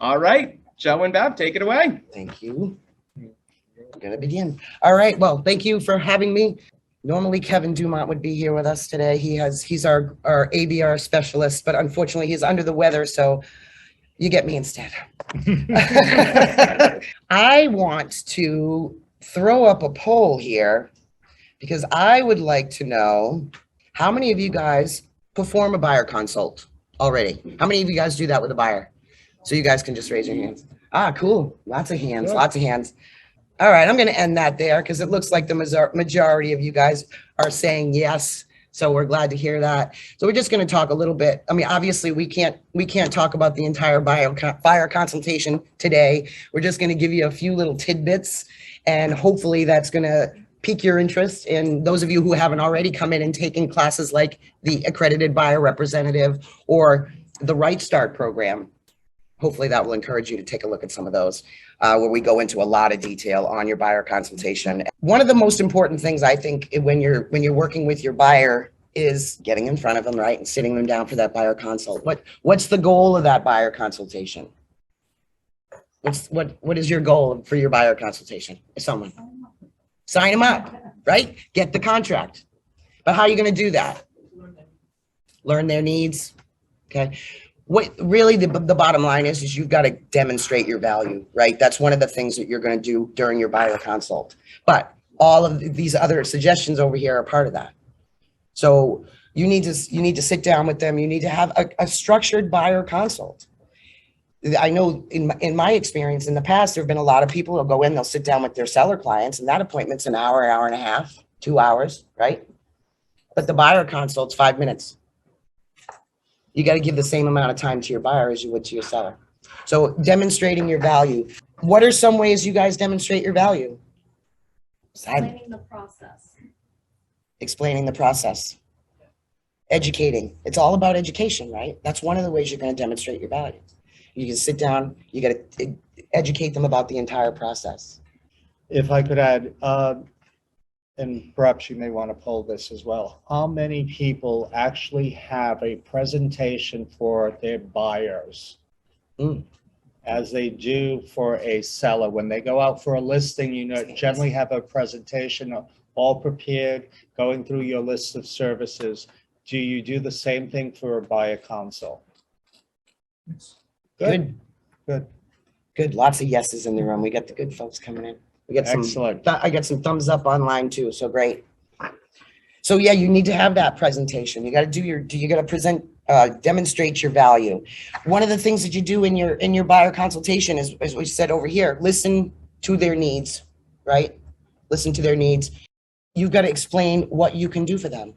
All right, Joe and Bev, take it away. Thank you. I'm gonna begin. All right, well, thank you for having me. Normally Kevin Dumont would be here with us today. He's our ABR specialist, but unfortunately he's under the weather, so you get me instead. I want to throw up a poll here because I would like to know how many of you guys perform a buyer consult already? How many of you guys do that with a buyer? So you guys can just raise your hands. Ah, cool. Lots of hands, lots of hands. All right, I'm going to end that there because it looks like the majority of you guys are saying yes. So we're glad to hear that. So we're just going to talk a little bit. I mean, obviously we can't talk about the entire buyer consultation today. We're just going to give you a few little tidbits, and hopefully that's going to pique your interest. And those of you who haven't already come in and taken classes like the accredited buyer representative or the Right Start program, hopefully that will encourage you to take a look at some of those where we go into a lot of detail on your buyer consultation. One of the most important things I think when you're working with your buyer is getting in front of them, right, and sitting them down for that buyer consult. What's the goal of that buyer consultation? What is your goal for your buyer consultation? Someone sign them up, right? Get the contract. But how are you going to do that? Learn their needs. Okay. What really the bottom line is you've got to demonstrate your value, right? That's one of the things that you're going to do during your buyer consult. But all of these other suggestions over here are part of that. So you need to sit down with them. You need to have a structured buyer consult. I know in my experience in the past, there have been a lot of people who'll go in, they'll sit down with their seller clients, and that appointment's an hour, hour and a half, 2 hours, right? But the buyer consult's 5 minutes. You got to give the same amount of time to your buyer as you would to your seller. So demonstrating your value. What are some ways you guys demonstrate your value? Explaining the process. Explaining the process. Educating. It's all about education, right? That's one of the ways you're going to demonstrate your value. You can sit down, you got to educate them about the entire process. If I could add, and perhaps you may want to poll this as well. How many people actually have a presentation for their buyers as they do for a seller? When they go out for a listing, you know, generally have a presentation all prepared, going through your list of services. Do you do the same thing for a buyer consult? Good. Good. Good. Lots of yeses in the room. We got the good folks coming in. We got some, Excellent. I got some thumbs up online too. So great. So yeah, you need to have that presentation. You got to you got to present, demonstrate your value. One of the things that you do in your buyer consultation is, as we said over here, listen to their needs, right? Listen to their needs. You've got to explain what you can do for them.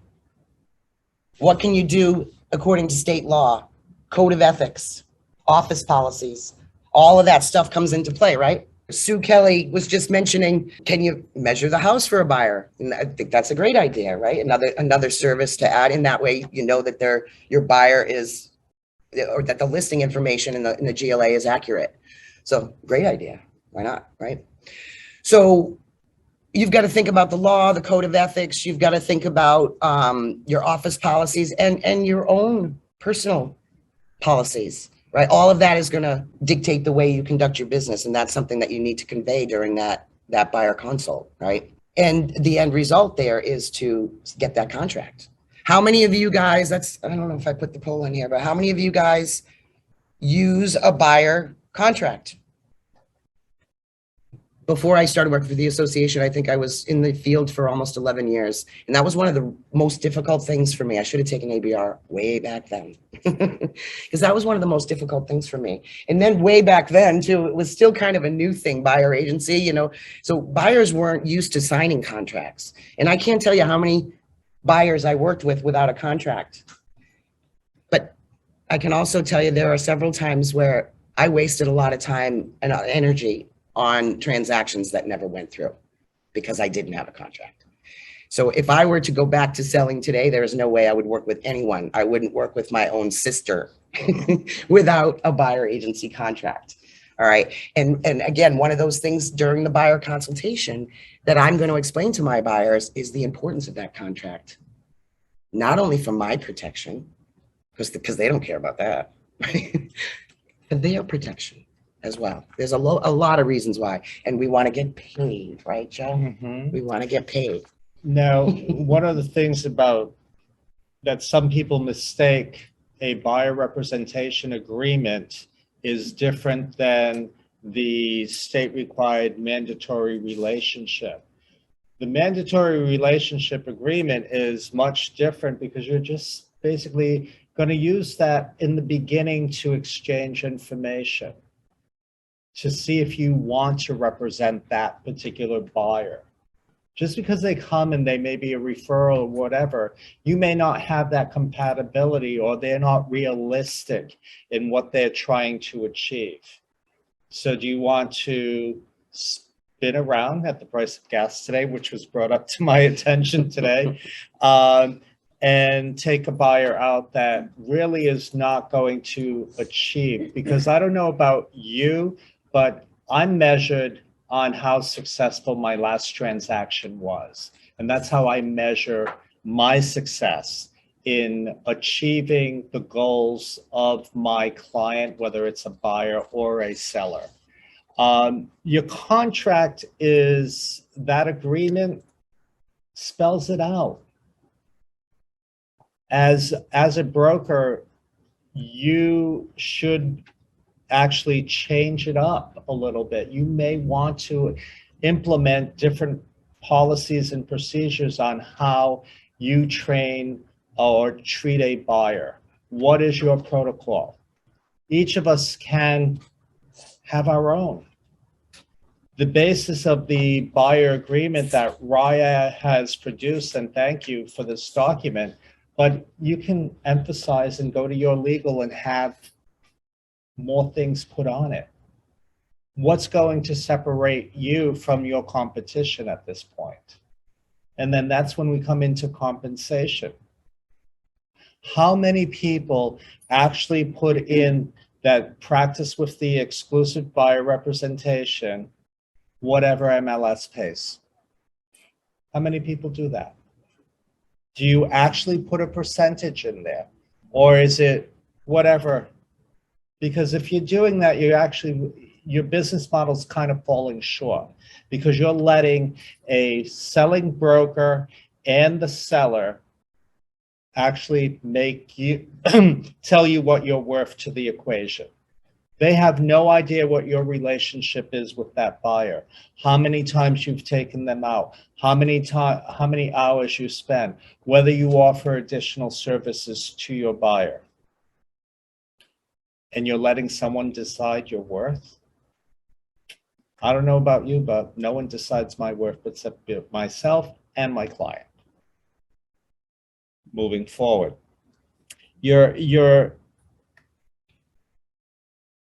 What can you do according to state law, code of ethics, office policies? All of that stuff comes into play, right? Sue Kelly was just mentioning, can you measure the house for a buyer? And I think that's a great idea, right? Another service to add. In that way, you know that your buyer is, or that the listing information in the GLA is accurate. So great idea. Why not, right? So you've got to think about the law, the code of ethics. You've got to think about your office policies and your own personal policies, right? All of that is going to dictate the way you conduct your business. And that's something that you need to convey during that buyer consult, right? And the end result there is to get that contract. How many of you guys, I don't know if I put the poll in here, but how many of you guys use a buyer contract? Before I started working for the association, I think I was in the field for almost 11 years. And that was one of the most difficult things for me. I should have taken ABR way back then. Because that was one of the most difficult things for me. And then way back then too, it was still kind of a new thing, buyer agency, you know. So buyers weren't used to signing contracts. And I can't tell you how many buyers I worked with without a contract. But I can also tell you there are several times where I wasted a lot of time and energy on transactions that never went through because I didn't have a contract. So if I were to go back to selling today, there is no way I would work with anyone. I wouldn't work with my own sister without a buyer agency contract. All right. And again, one of those things during the buyer consultation that I'm going to explain to my buyers is the importance of that contract, not only for my protection, because they don't care about that, right? For their protection as well. There's a lot of reasons why, and we want to get paid, right, Joe? Mhm. We want to get paid. Now, one of the things about that some people mistake a buyer representation agreement is different than the state required mandatory relationship. The mandatory relationship agreement is much different because you're just basically going to use that in the beginning to exchange information, to see if you want to represent that particular buyer. Just because they come and they may be a referral or whatever, you may not have that compatibility or they're not realistic in what they're trying to achieve. So do you want to spin around at the price of gas today, which was brought up to my attention today, and take a buyer out that really is not going to achieve? Because I don't know about you, but I'm measured on how successful my last transaction was. And that's how I measure my success in achieving the goals of my client, whether it's a buyer or a seller. Your contract is, that agreement spells it out. As a broker, you should actually change it up a little bit. You may want to implement different policies and procedures on how you train or treat a buyer. What is your protocol? Each of us can have our own. The basis of the buyer agreement that Raya has produced, and thank you for this document, but you can emphasize and go to your legal and have more things put on it. What's going to separate you from your competition at this point? And then that's when we come into compensation. How many people actually put in that practice with the exclusive buyer representation, whatever MLS pays? How many people do that? Do you actually put a percentage in there? Or is it whatever? Because if you're doing that, your business model is kind of falling short because you're letting a selling broker and the seller actually make you tell you what you're worth to the equation. They have no idea what your relationship is with that buyer, how many times you've taken them out, how many hours you spend, whether you offer additional services to your buyer. And you're letting someone decide your worth? I don't know about you, but no one decides my worth except myself and my client. Moving forward, your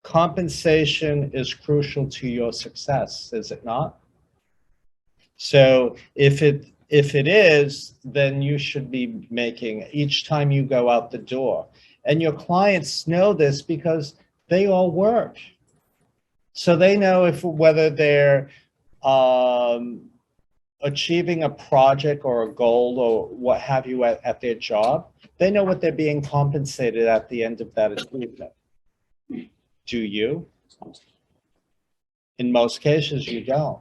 compensation is crucial to your success, is it not? So if it is, then you should be making each time you go out the door. And your clients know this because they all work. So they know whether they're a achieving a project or a goal or what have you at their job, they know what they're being compensated at the end of that achievement. Do you? In most cases, you don't.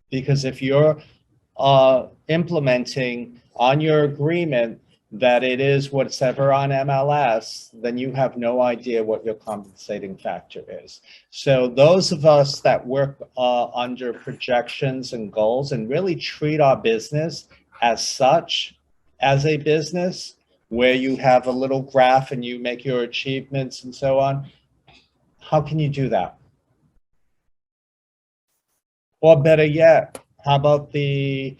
Because if you're implementing on your agreement that it is what's ever on MLS, then you have no idea what your compensating factor is. So those of us that work under projections and goals and really treat our business as such, as a business, where you have a little graph and you make your achievements and so on, how can you do that? Or better yet, how about the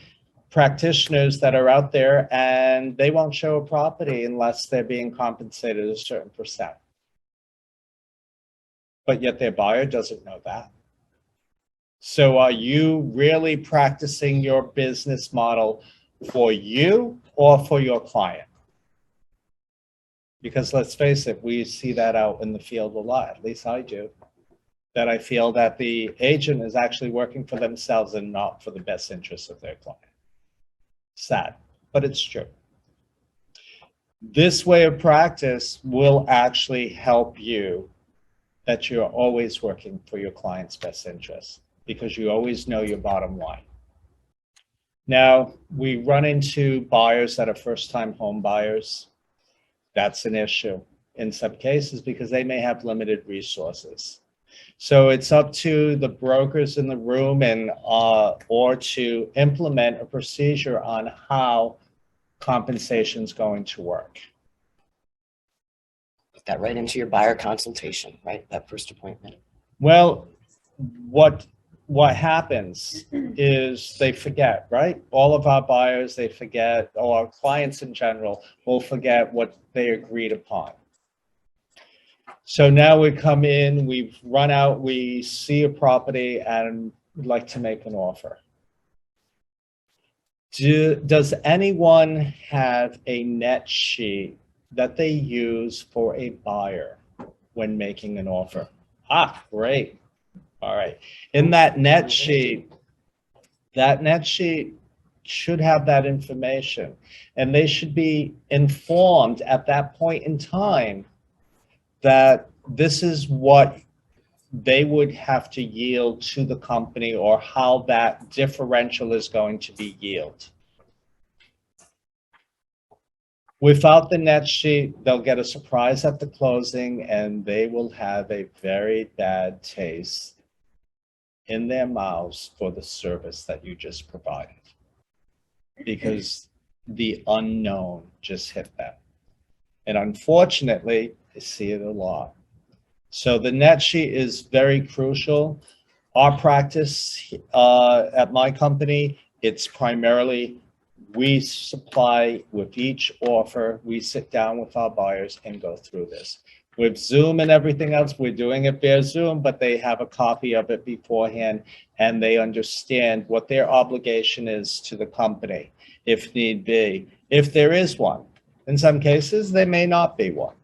practitioners that are out there and they won't show a property unless they're being compensated a certain percent? But yet their buyer doesn't know that. So are you really practicing your business model for you or for your client? Because let's face it, we see that out in the field a lot, at least I do. That I feel that the agent is actually working for themselves and not for the best interests of their client. Sad, but it's true. This way of practice will actually help you that you're always working for your client's best interests because you always know your bottom line. Now, we run into buyers that are first-time home buyers. That's an issue in some cases because they may have limited resources. So it's up to the brokers in the room and or to implement a procedure on how compensation is going to work. Put that right into your buyer consultation, right? That first appointment. Well, what happens is they forget, right? All of our buyers, they forget, or our clients in general will forget what they agreed upon. So now we come in, we've run out, we see a property and would like to make an offer. Does anyone have a net sheet that they use for a buyer when making an offer? Ah, great. All right. In that net sheet should have that information, and they should be informed at that point in time that this is what they would have to yield to the company or how that differential is going to be yield. Without the net sheet, they'll get a surprise at the closing and they will have a very bad taste in their mouths for the service that you just provided because the unknown just hit them. And unfortunately, I see it a lot. So the net sheet is very crucial. Our practice at my company, it's primarily we supply with each offer, we sit down with our buyers and go through this. With Zoom and everything else, we're doing it via Zoom, but they have a copy of it beforehand and they understand what their obligation is to the company, if need be, if there is one. In some cases, there may not be one.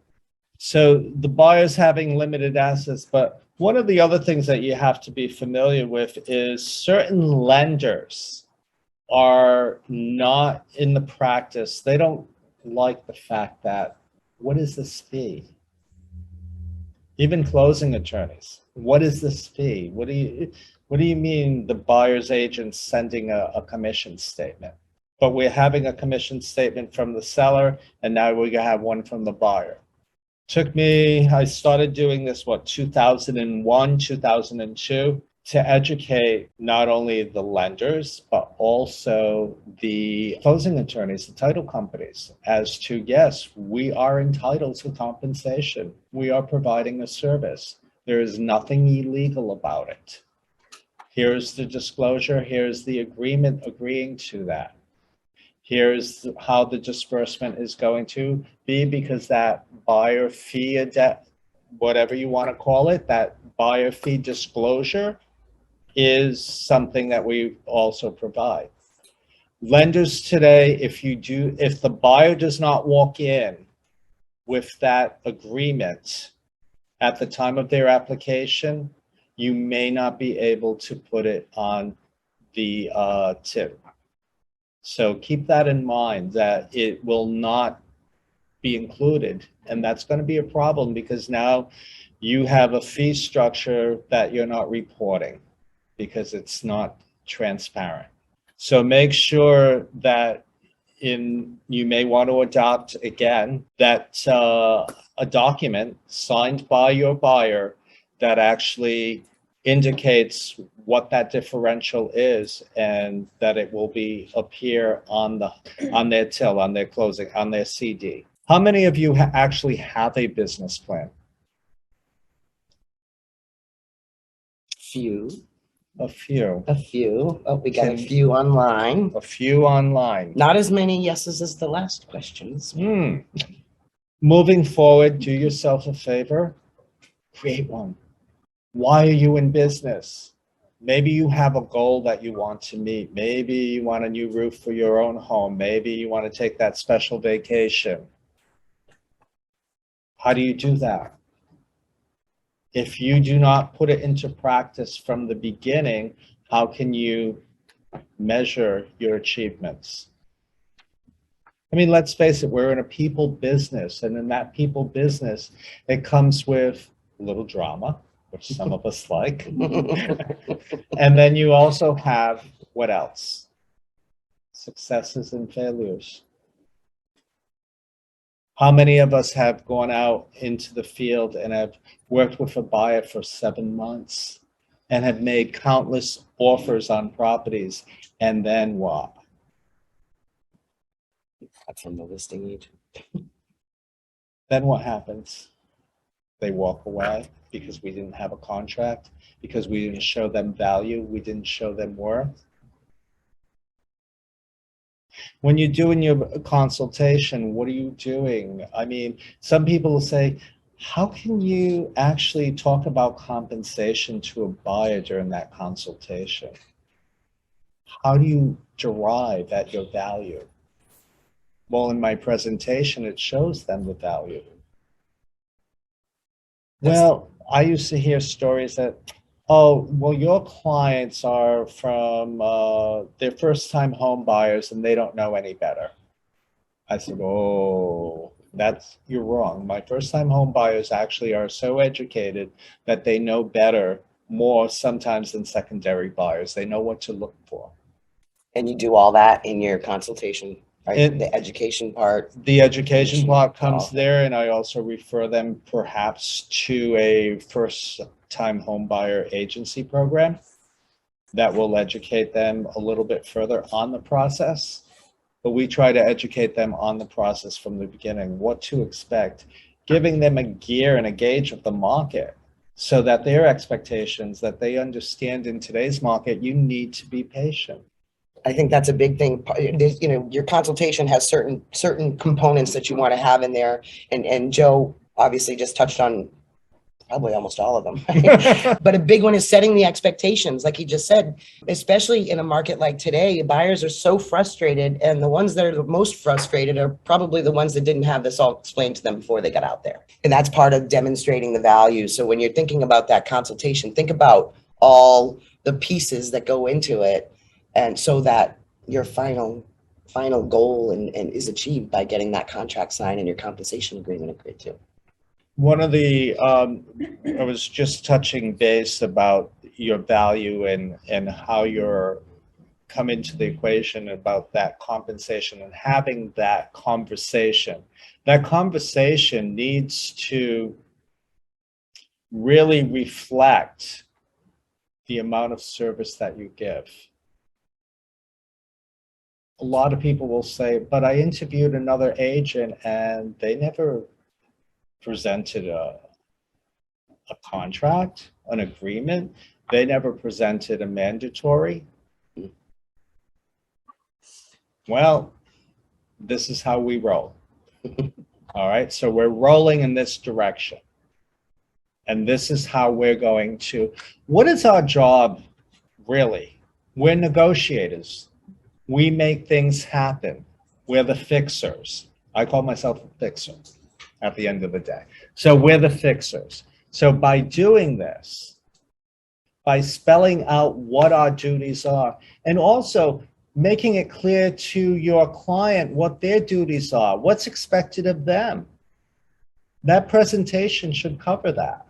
So the buyer's having limited assets, but one of the other things that you have to be familiar with is certain lenders are not in the practice. They don't like the fact that, what is this fee? Even closing attorneys, what is this fee? What do you mean the buyer's agent sending a commission statement? But we're having a commission statement from the seller, and now we're gonna have one from the buyer. Took me, I started doing this, 2001, 2002, to educate not only the lenders, but also the closing attorneys, the title companies, as to, yes, we are entitled to compensation. We are providing a service. There is nothing illegal about it. Here's the disclosure. Here's the agreement agreeing to that. Here's how the disbursement is going to be, because that buyer fee, whatever you want to call it, that buyer fee disclosure is something that we also provide. Lenders today, if the buyer does not walk in with that agreement at the time of their application, you may not be able to put it on the tip. So keep that in mind, that it will not be included. And that's going to be a problem because now you have a fee structure that you're not reporting because it's not transparent. So make sure that you may want to adopt again that a document signed by your buyer that actually indicates what that differential is and that it will appear on their till, on their closing, on their CD. How many of you actually have a business plan? Few, A few. a few. Oh, we got a Can- few online. A few online. Not as many yeses as the last questions. Moving forward, do yourself a favor, create one. Why are you in business? Maybe you have a goal that you want to meet. Maybe you want a new roof for your own home. Maybe you want to take that special vacation. How do you do that? If you do not put it into practice from the beginning, how can you measure your achievements? I mean, let's face it, we're in a people business, and in that people business, it comes with a little drama, which some of us like. And then you also have, what else? Successes and failures. How many of us have gone out into the field and have worked with a buyer for 7 months and have made countless offers on properties, and then what? That's from the listing agent. Then what happens? They walk away because we didn't have a contract, because we didn't show them value, we didn't show them worth. When you're doing your consultation, what are you doing? I mean, some people will say, how can you actually talk about compensation to a buyer during that consultation? How do you derive at your value? Well, in my presentation, it shows them the value. Well, I used to hear stories that, oh, well, your clients are from, they're first-time home buyers and they don't know any better. I said, oh, you're wrong. My first-time home buyers actually are so educated that they know better, more sometimes than secondary buyers. They know what to look for. And you do all that in your consultation, right? It- The education part. The education block comes Oh. there, and I also refer them perhaps to a first-time home buyer agency program that will educate them a little bit further on the process. But we try to educate them on the process from the beginning, what to expect, giving them a gear and a gauge of the market so that their expectations, that they understand in today's market, you need to be patient. I think that's a big thing. There's, your consultation has certain components that you want to have in there. And Joe obviously just touched on probably almost all of them. But a big one is setting the expectations, like he just said, especially in a market like today, buyers are so frustrated, and the ones that are the most frustrated are probably the ones that didn't have this all explained to them before they got out there. And that's part of demonstrating the value. So when you're thinking about that consultation, think about all the pieces that go into it, and so that your final goal and is achieved by getting that contract signed and your compensation agreement agreed to. One of the, I was just touching base about your value and how you're come into the equation about that compensation and having that conversation. That conversation needs to really reflect the amount of service that you give. A lot of people will say, but I interviewed another agent and they never presented a contract, an agreement. They never presented a mandatory. Well, this is how we roll. All right, so we're rolling in this direction. And this is how we're going to, what is our job really? We're negotiators. We make things happen. We're the fixers. I call myself a fixer at the end of the day. So we're the fixers. So by doing this, by spelling out what our duties are, and also making it clear to your client what their duties are, what's expected of them. That presentation should cover that.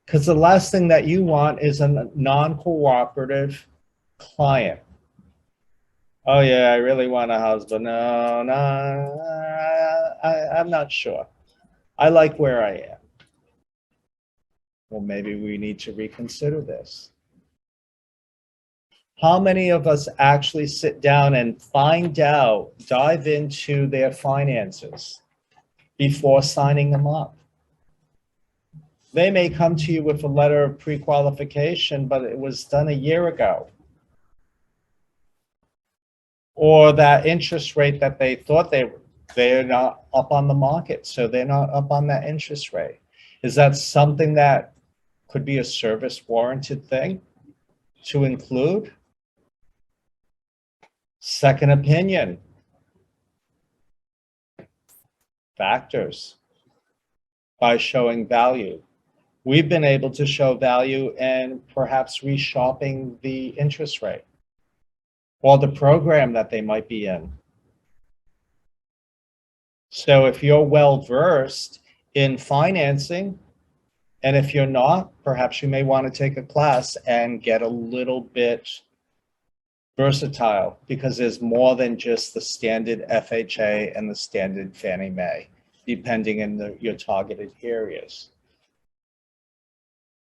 Because the last thing that you want is a non-cooperative client. Oh yeah, I really want a husband. No, I'm not sure. I like where I am. Well, maybe we need to reconsider this. How many of us actually sit down and find out, dive into their finances before signing them up? They may come to you with a letter of pre-qualification, but it was done a year ago. Or that interest rate that they thought they're not up on the market, so they're not up on that interest rate. Is that something that could be a service warranted thing to include? Second opinion. Factors. By showing value. We've been able to show value and perhaps reshopping the interest rate or the program that they might be in. So if you're well-versed in financing, and if you're not, perhaps you may want to take a class and get a little bit versatile, because there's more than just the standard FHA and the standard Fannie Mae, depending on your targeted areas.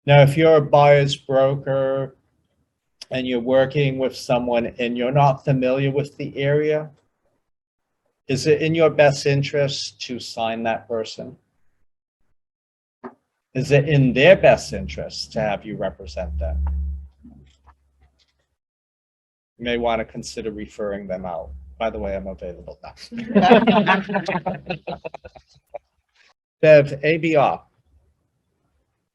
Now, if you're a buyer's broker and you're working with someone and you're not familiar with the area, is it in your best interest to sign that person? Is it in their best interest to have you represent them? You may want to consider referring them out. By the way, I'm available now. Bev, ABR.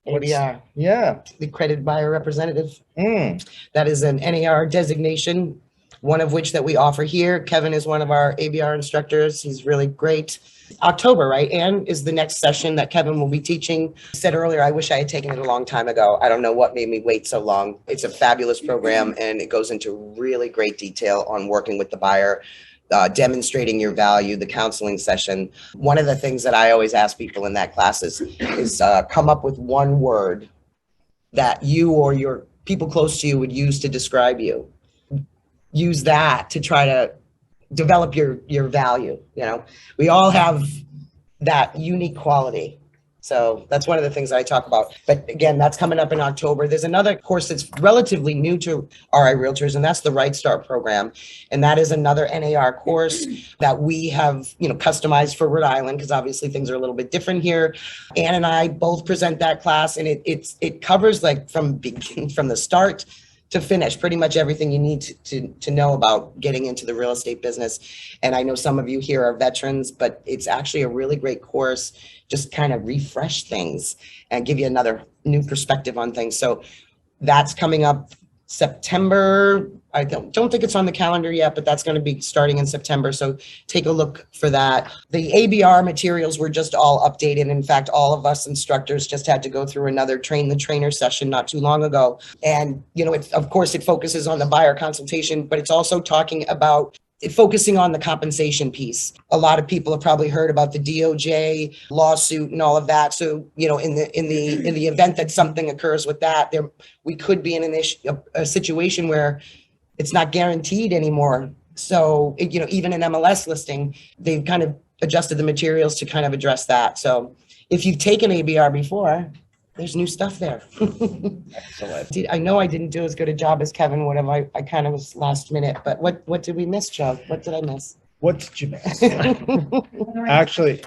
ABR, Yeah. the accredited buyer representative. Mm. That is an NAR designation, one of which that we offer here. Kevin is one of our ABR instructors. He's really great. October, right, Ann, is the next session that Kevin will be teaching. I said earlier, I wish I had taken it a long time ago. I don't know what made me wait so long. It's a fabulous program, and it goes into really great detail on working with the buyer, demonstrating your value, the counseling session. One of the things that I always ask people in that class is come up with one word that you or your people close to you would use to describe you. Use that to try to develop your value. You know, we all have that unique quality. So that's one of the things that I talk about. But again, that's coming up in October. There's another course that's relatively new to RI Realtors, and that's the Right Start program. And that is another NAR course that we have, you know, customized for Rhode Island, because obviously things are a little bit different here. Ann and I both present that class, and it covers like from the start to finish, pretty much everything you need to know about getting into the real estate business. And I know some of you here are veterans, but it's actually a really great course, just kind of refresh things and give you another new perspective on things. So that's coming up September. I don't think it's on the calendar yet, but that's going to be starting in September. So take a look for that. The ABR materials were just all updated. In fact, all of us instructors just had to go through another train the trainer session not too long ago. And, you know, of course, it focuses on the buyer consultation, but it's also talking about focusing on the compensation piece. A lot of people have probably heard about the DOJ lawsuit and all of that. So, you know, in the event that something occurs with that, we could be in a situation where it's not guaranteed anymore. So, you know, even an MLS listing, they've kind of adjusted the materials to kind of address that. So if you've taken ABR before, there's new stuff there. Excellent. I know I didn't do as good a job as Kevin would have. I kind of was last minute, but what did we miss, Joe? What did I miss? What did you miss? Actually,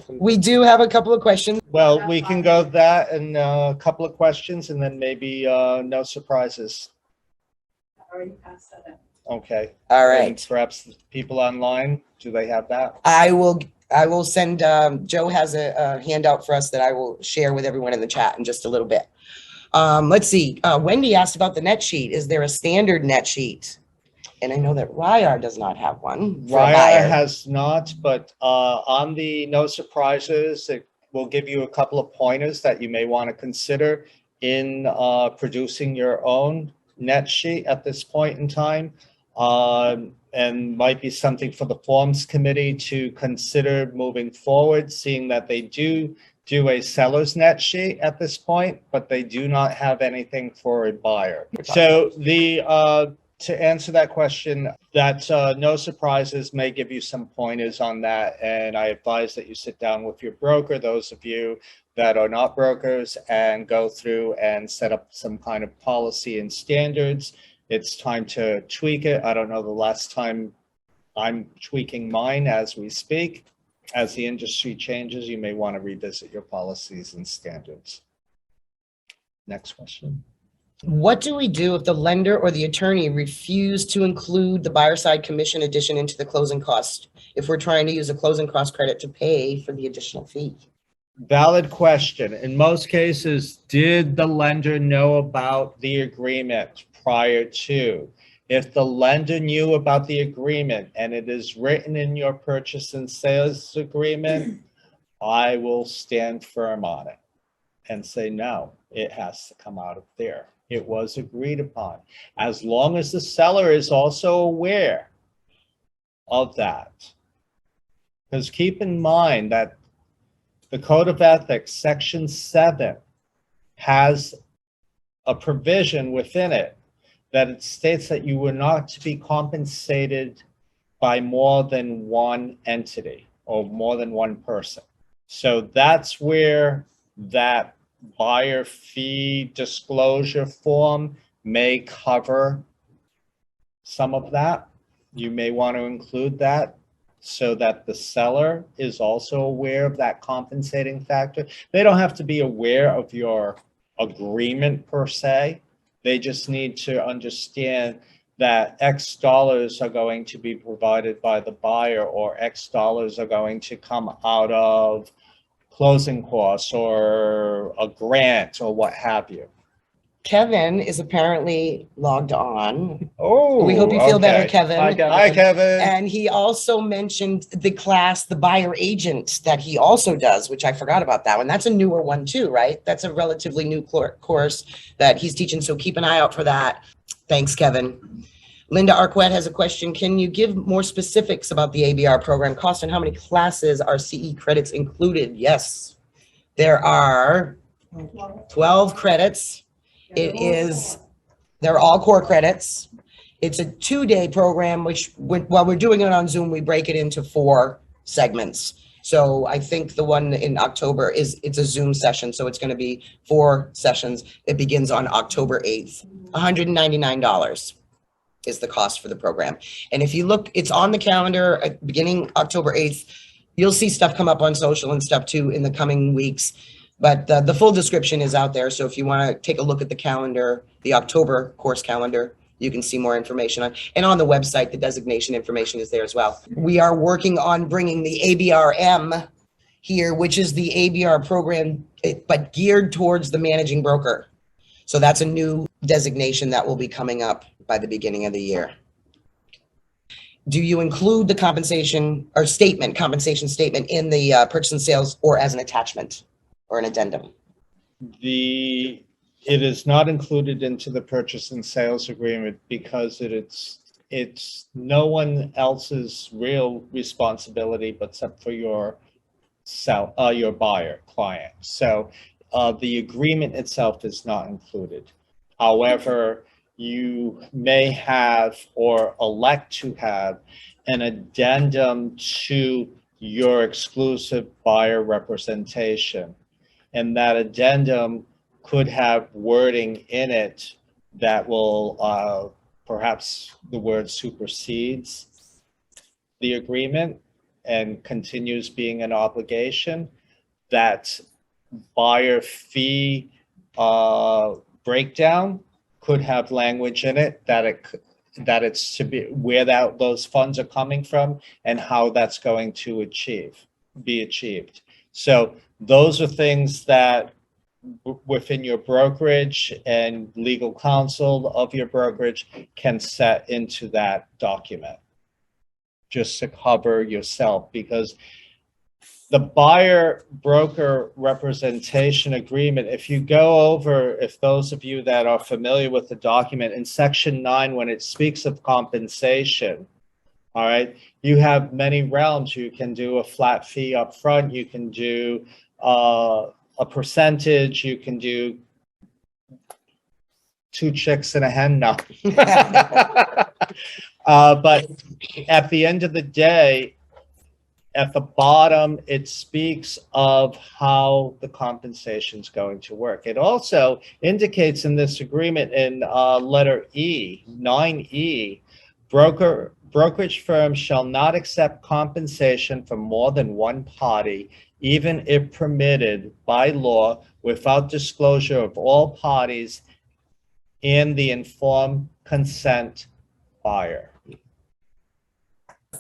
We do have a couple of questions. well, we can go that and a couple of questions and then maybe no surprises. Already passed that out. Okay. All And right. perhaps people online, do they have that? I will send, Joe has a handout for us that I will share with everyone in the chat in just a little bit. Let's see. Wendy asked about the net sheet. Is there a standard net sheet? And I know that RIAR does not have one. for a Raya buyer. has not, but on the no surprises, it will give you a couple of pointers that you may want to consider in producing your own net sheet at this point in time. And might be something for the Forms Committee to consider moving forward, seeing that they do a seller's net sheet at this point, but they do not have anything for a buyer. So to answer that question, that no surprises may give you some pointers on that. And I advise that you sit down with your broker, those of you that are not brokers, and go through and set up some kind of policy and standards. It's time to tweak it. I don't know the last time. I'm tweaking mine as we speak. As the industry changes, you may want to revisit your policies and standards. Next question. What do we do if the lender or the attorney refuse to include the buyer side commission addition into the closing cost if we're trying to use a closing cost credit to pay for the additional fee? Valid question. In most cases, did the lender know about the agreement prior to? If the lender knew about the agreement and it is written in your purchase and sales agreement, I will stand firm on it and say, no, it has to come out of there. It was agreed upon. As long as the seller is also aware of that. Because keep in mind that the Code of Ethics, Section 7, has a provision within it that it states that you were not to be compensated by more than one entity or more than one person. So that's where that buyer fee disclosure form may cover some of that. You may want to include that so that the seller is also aware of that compensating factor. They don't have to be aware of your agreement per se. They just need to understand that X dollars are going to be provided by the buyer, or X dollars are going to come out of closing costs or a grant or what have you. Kevin is apparently logged on. Oh, We hope you feel better, okay. Kevin. Hi, Kevin. And he also mentioned the class, the buyer agent, that he also does, which I forgot about that one. That's a newer one too, right? That's a relatively new course that he's teaching. So keep an eye out for that. Thanks, Kevin. Linda Arquette has a question. Can you give more specifics about the ABR program cost and how many classes are CE credits included? Yes, there are 12 credits. They're all core credits. It's a 2-day program, which while we're doing it on Zoom, we break it into 4 segments. So I think the one in October it's a Zoom session. So it's going to be 4 sessions. It begins on October 8th. $199 is the cost for the program. And if you look, it's on the calendar beginning October 8th. You'll see stuff come up on social and stuff too in the coming weeks. But the full description is out there. So if you want to take a look at the calendar, the October course calendar, you can see more information on. And on the website, the designation information is there as well. We are working on bringing the ABRM here, which is the ABR program, but geared towards the managing broker. So that's a new designation that will be coming up by the beginning of the year. Do you include the compensation statement in the purchase and sales or as an attachment? Or an addendum? It is not included into the purchase and sales agreement because it's no one else's real responsibility but except for your buyer client. So the agreement itself is not included. However, you may have or elect to have an addendum to your exclusive buyer representation. And that addendum could have wording in it that will perhaps the word supersedes the agreement and continues being an obligation. That buyer fee breakdown could have language in it that it's to be where those funds are coming from and how that's going to be achieved. So those are things that within your brokerage and legal counsel of your brokerage can set into that document just to cover yourself, because the buyer broker representation agreement, if you go over, if those of you that are familiar with the document in section 9, when it speaks of compensation, all right, you have many realms. You can do a flat fee up front. You can do a percentage. You can do 2 chicks and a hen. No. But at the end of the day, at the bottom, it speaks of how the compensation is going to work. It also indicates in this agreement in letter E, 9E, brokerage firms shall not accept compensation from more than one party, even if permitted by law, without disclosure of all parties and the informed consent buyer.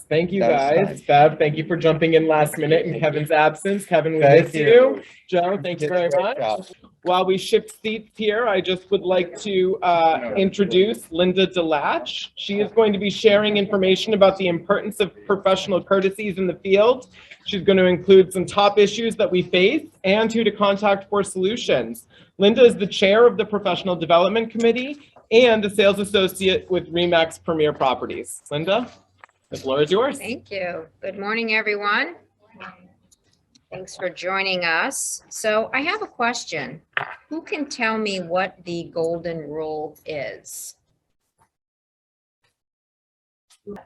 Thank you, That was guys. Bev, thank you for jumping in last minute in Kevin's absence. Kevin, we Thank miss you. you. Joe, thank you very Great much. job. While we shift seats here, I just would like to introduce Linda Delatch. She is going to be sharing information about the importance of professional courtesies in the field. She's going to include some top issues that we face and who to contact for solutions. Linda is the chair of the Professional Development Committee and the sales associate with RE/MAX Premier Properties. Linda, the floor is yours. Thank you. Good morning, everyone. Thanks for joining us. So I have a question. Who can tell me what the golden rule is?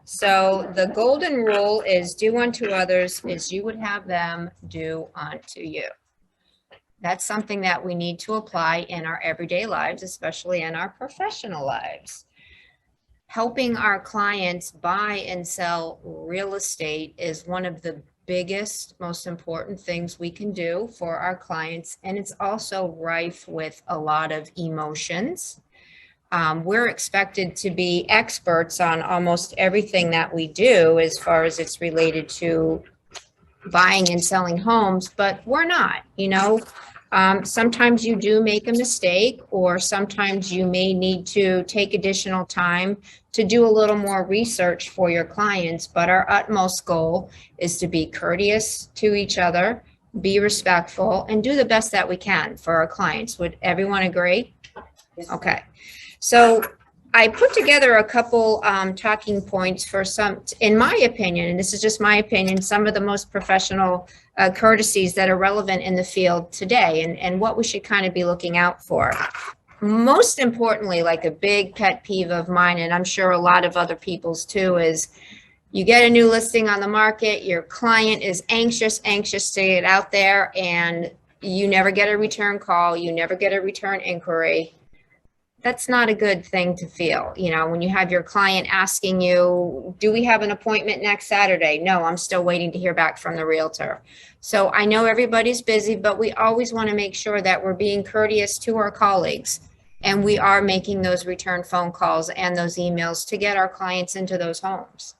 So the golden rule is do unto others as you would have them do unto you. That's something that we need to apply in our everyday lives, especially in our professional lives. Helping our clients buy and sell real estate is one of the biggest, most important things we can do for our clients. And it's also rife with a lot of emotions. We're expected to be experts on almost everything that we do as far as it's related to buying and selling homes, but we're not, you know. Sometimes you do make a mistake, or sometimes you may need to take additional time to do a little more research for your clients. But our utmost goal is to be courteous to each other, be respectful, and do the best that we can for our clients. Would everyone agree? Okay. So I put together a couple talking points for some, in my opinion, and this is just my opinion, some of the most professional courtesies that are relevant in the field today, and what we should kind of be looking out for. Most importantly, like a big pet peeve of mine, and I'm sure a lot of other people's too, is you get a new listing on the market, your client is anxious to get out there, and you never get a return call, you never get a return inquiry. That's not a good thing to feel. You know, when you have your client asking you, do we have an appointment next Saturday? No, I'm still waiting to hear back from the realtor. So I know everybody's busy, but we always want to make sure that we're being courteous to our colleagues, and we are making those return phone calls and those emails to get our clients into those homes.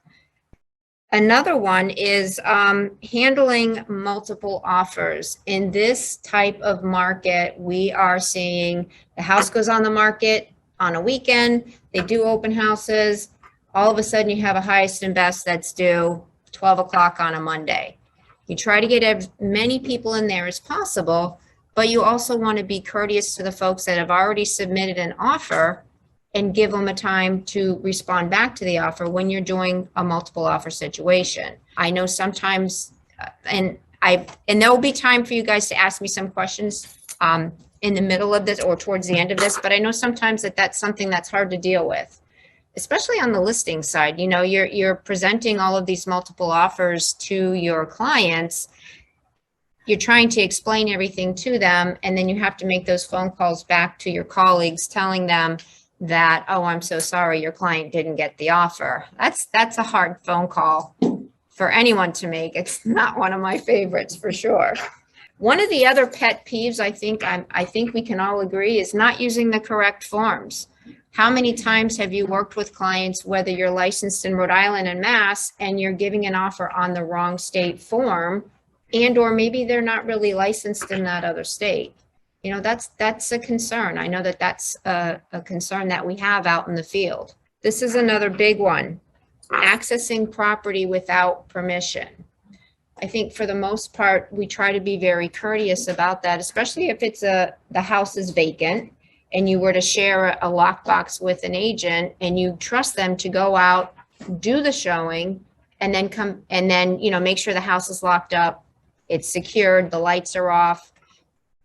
Another one is handling multiple offers. In this type of market, we are seeing the house goes on the market on a weekend, they do open houses, all of a sudden you have a highest and best that's due 12 o'clock on a Monday. You try to get as many people in there as possible, but you also want to be courteous to the folks that have already submitted an offer and give them a time to respond back to the offer when you're doing a multiple offer situation. I know sometimes, and there will be time for you guys to ask me some questions in the middle of this or towards the end of this, but I know sometimes that's something that's hard to deal with, especially on the listing side. You know, you're presenting all of these multiple offers to your clients. You're trying to explain everything to them, and then you have to make those phone calls back to your colleagues telling them that, oh, I'm so sorry, your client didn't get the offer. That's a hard phone call for anyone to make. It's not one of my favorites for sure. One of the other pet peeves I think we can all agree is not using the correct forms. How many times have you worked with clients, whether you're licensed in Rhode Island and Mass, and you're giving an offer on the wrong state form, and or maybe they're not really licensed in that other state? You know, that's a concern. I know that's a concern that we have out in the field. This is another big one, accessing property without permission. I think for the most part, we try to be very courteous about that, especially if it's the house is vacant and you were to share a lockbox with an agent and you trust them to go out, do the showing, and then come, and then, make sure the house is locked up, it's secured, the lights are off.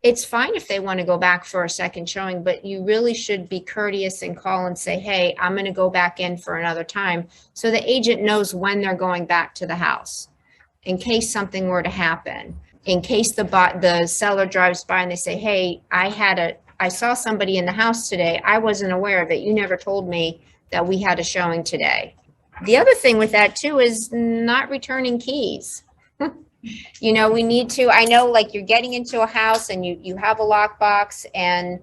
It's fine if they want to go back for a second showing, but you really should be courteous and call and say, hey, I'm going to go back in for another time. So the agent knows when they're going back to the house in case something were to happen, in case the seller drives by and they say, hey, I saw somebody in the house today. I wasn't aware of it. You never told me that we had a showing today. The other thing with that too is not returning keys. We need to, I know, like, you're getting into a house and you have a lockbox and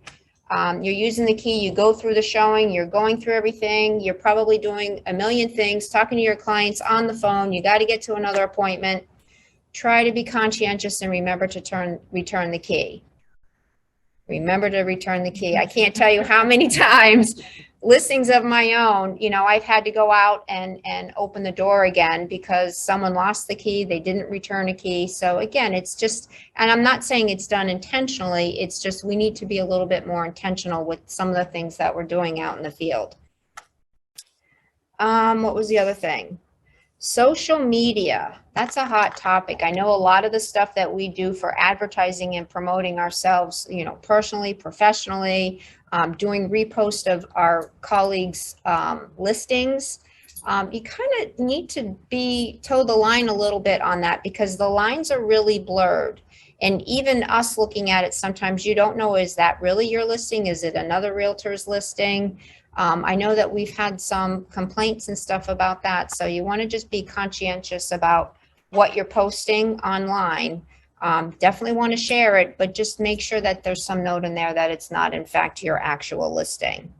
you're using the key, you go through the showing, you're going through everything, you're probably doing a million things, talking to your clients on the phone, you got to get to another appointment. Try to be conscientious and remember to return the key. Remember to return the key. I can't tell you how many times, listings of my own, I've had to go out and open the door again because someone lost the key, they didn't return a key. So again, it's just, and I'm not saying it's done intentionally, it's just we need to be a little bit more intentional with some of the things that we're doing out in the field. What was the other thing? Social media, that's a hot topic. I know a lot of the stuff that we do for advertising and promoting ourselves, personally, professionally, doing repost of our colleagues' listings. You kind of need to toe the line a little bit on that because the lines are really blurred. And even us looking at it, sometimes you don't know, is that really your listing? Is it another realtor's listing? I know that we've had some complaints and stuff about that. So you want to just be conscientious about what you're posting online. Definitely want to share it, but just make sure that there's some note in there that it's not in fact your actual listing.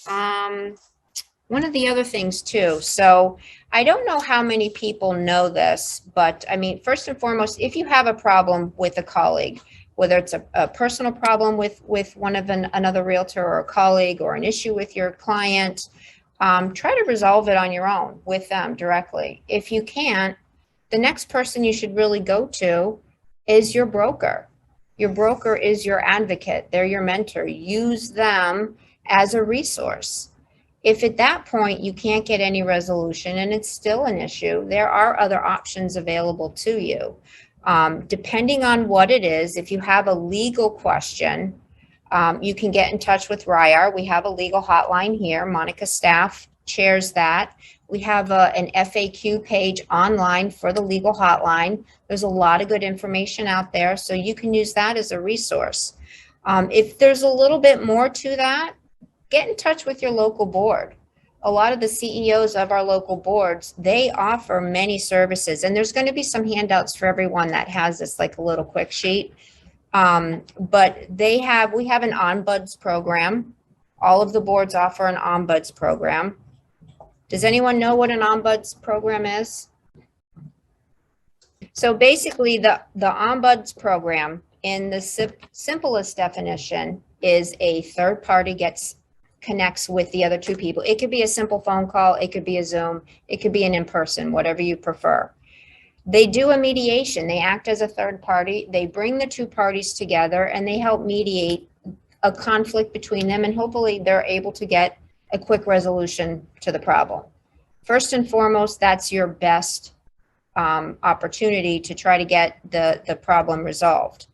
One of the other things too, so I don't know how many people know this, but I mean, first and foremost, if you have a problem with a colleague, whether it's a personal problem with one of another realtor or a colleague, or an issue with your client, try to resolve it on your own with them directly. If you can't, the next person you should really go to is your broker. Your broker is your advocate. They're your mentor. Use them as a resource. If at that point you can't get any resolution and it's still an issue, there are other options available to you. Depending on what it is, if you have a legal question, you can get in touch with RIAR. We have a legal hotline here. Monica Staff chairs that. We have an FAQ page online for the legal hotline. There's a lot of good information out there, so you can use that as a resource. If there's a little bit more to that, get in touch with your local board. A lot of the CEOs of our local boards, they offer many services, and there's going to be some handouts for everyone that has this, like a little quick sheet. But we have an ombuds program. All of the boards offer an ombuds program. Does anyone know what an ombuds program is? So basically the ombuds program, in the simplest definition, is a third party connects with the other two people. It could be a simple phone call, it could be a Zoom, it could be an in-person, whatever you prefer. They do a mediation. They act as a third party. They bring the two parties together and they help mediate a conflict between them, and hopefully they're able to get a quick resolution to the problem. First and foremost, that's your best opportunity to try to get the problem resolved.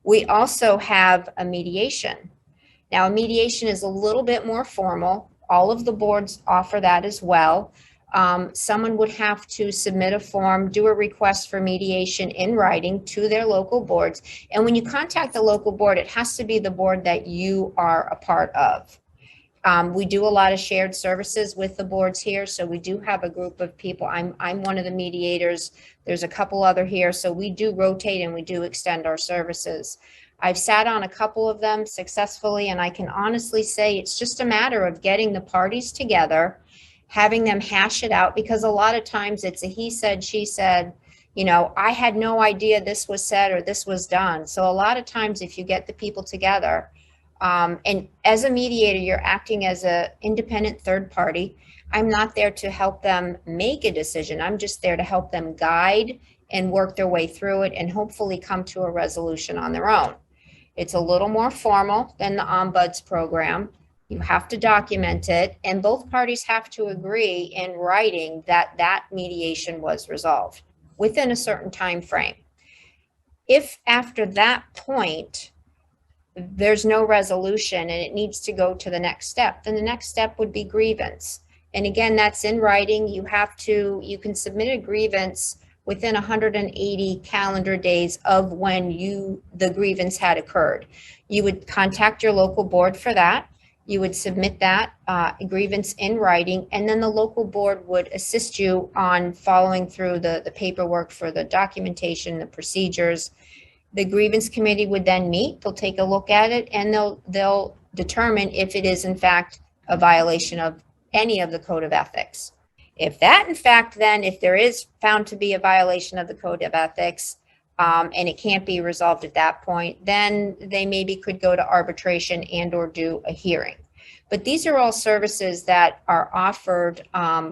We also have a mediation. Now, a mediation is a little bit more formal. All of the boards offer that as well. Someone would have to submit a form, do a request for mediation in writing to their local boards. And when you contact the local board, it has to be the board that you are a part of. We do a lot of shared services with the boards here. So we do have a group of people. I'm one of the mediators. There's a couple other here. So we do rotate and we do extend our services. I've sat on a couple of them successfully, and I can honestly say it's just a matter of getting the parties together, having them hash it out, because a lot of times it's a he said, she said, I had no idea this was said or this was done. So a lot of times if you get the people together, and as a mediator, you're acting as an independent third party. I'm not there to help them make a decision. I'm just there to help them guide and work their way through it and hopefully come to a resolution on their own. It's a little more formal than the ombuds program. You have to document it, and both parties have to agree in writing that that mediation was resolved within a certain time frame. If after that point, there's no resolution and it needs to go to the next step, then the next step would be grievance. And again, that's in writing. You can submit a grievance within 180 calendar days of when the grievance had occurred. You would contact your local board for that. You would submit that grievance in writing, and then the local board would assist you on following through the paperwork for the documentation, the procedures. The grievance committee would then meet, they'll take a look at it, and they'll determine if it is in fact a violation of any of the code of ethics. If that in fact then, if there is found to be a violation of the code of ethics, and it can't be resolved at that point, then they maybe could go to arbitration and or do a hearing. But these are all services that are offered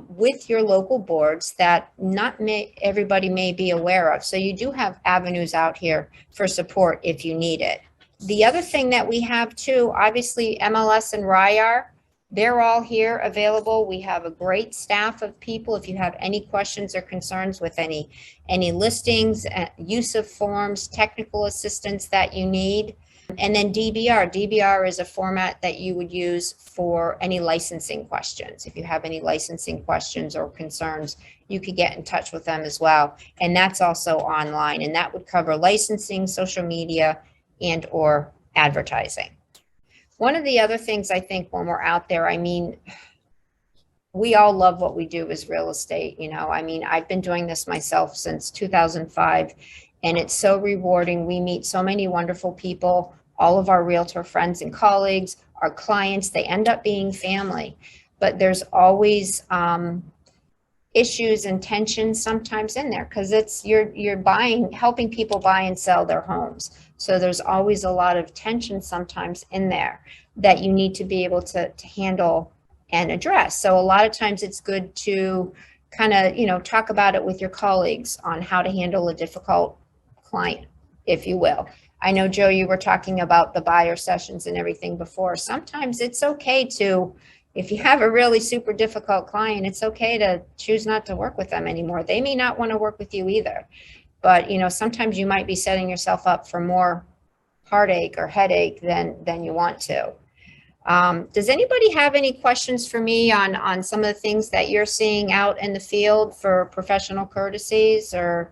with your local boards that not everybody may be aware of. So you do have avenues out here for support if you need it. The other thing that we have too, obviously MLS and RIAR, they're all here available. We have a great staff of people. If you have any questions or concerns with any listings, use of forms, technical assistance that you need. And then DBR. DBR is a format that you would use for any licensing questions. If you have any licensing questions or concerns, you could get in touch with them as well. And that's also online. And that would cover licensing, social media, and or advertising. One of the other things I think when we're out there, I mean, we all love what we do as real estate. You know, I mean, I've been doing this myself since 2005, and it's so rewarding. We meet so many wonderful people, all of our realtor friends and colleagues, our clients, they end up being family, but there's always issues and tensions sometimes in there because you're helping people buy and sell their homes. So there's always a lot of tension sometimes in there that you need to be able to handle and address. So a lot of times it's good to kind of, talk about it with your colleagues on how to handle a difficult client, if you will. I know, Joe, you were talking about the buyer sessions and everything before. Sometimes it's okay to, if you have a really super difficult client, it's okay to choose not to work with them anymore. They may not want to work with you either. But, sometimes you might be setting yourself up for more heartache or headache than you want to. Does anybody have any questions for me on some of the things that you're seeing out in the field for professional courtesies or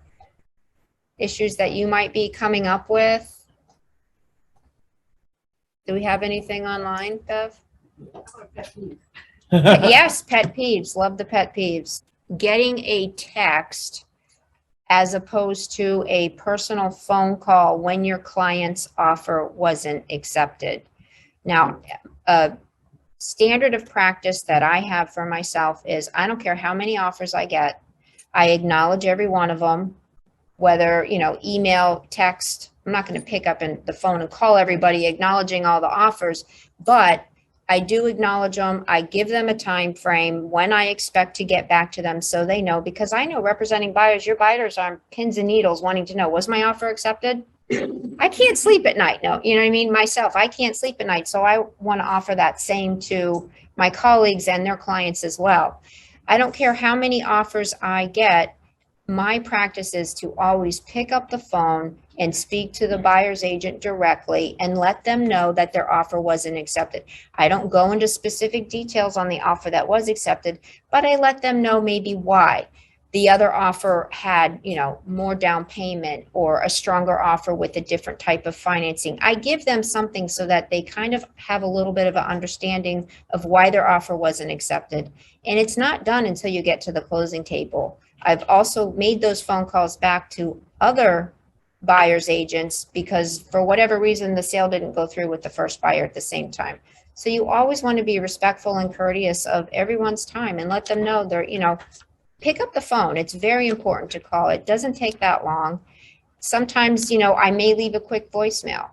issues that you might be coming up with? Do we have anything online, Bev? Yes, pet peeves. Love the pet peeves. Getting a text as opposed to a personal phone call when your client's offer wasn't accepted. Now, a standard of practice that I have for myself is I don't care how many offers I get, I acknowledge every one of them, whether, email, text. I'm not going to pick up the phone and call everybody acknowledging all the offers, but I do acknowledge them. I give them a time frame when I expect to get back to them so they know, because I know representing buyers, your buyers are on pins and needles wanting to know, was my offer accepted? I can't sleep at night. No, you know what I mean? Myself, I can't sleep at night. So I want to offer that same to my colleagues and their clients as well. I don't care how many offers I get. My practice is to always pick up the phone and speak to the buyer's agent directly and let them know that their offer wasn't accepted. I don't go into specific details on the offer that was accepted, but I let them know maybe why. The other offer had, more down payment or a stronger offer with a different type of financing. I give them something so that they kind of have a little bit of an understanding of why their offer wasn't accepted. And it's not done until you get to the closing table. I've also made those phone calls back to other buyer's agents because for whatever reason, the sale didn't go through with the first buyer at the same time. So you always want to be respectful and courteous of everyone's time and let them know they're, pick up the phone. It's very important to call. It doesn't take that long. Sometimes, I may leave a quick voicemail.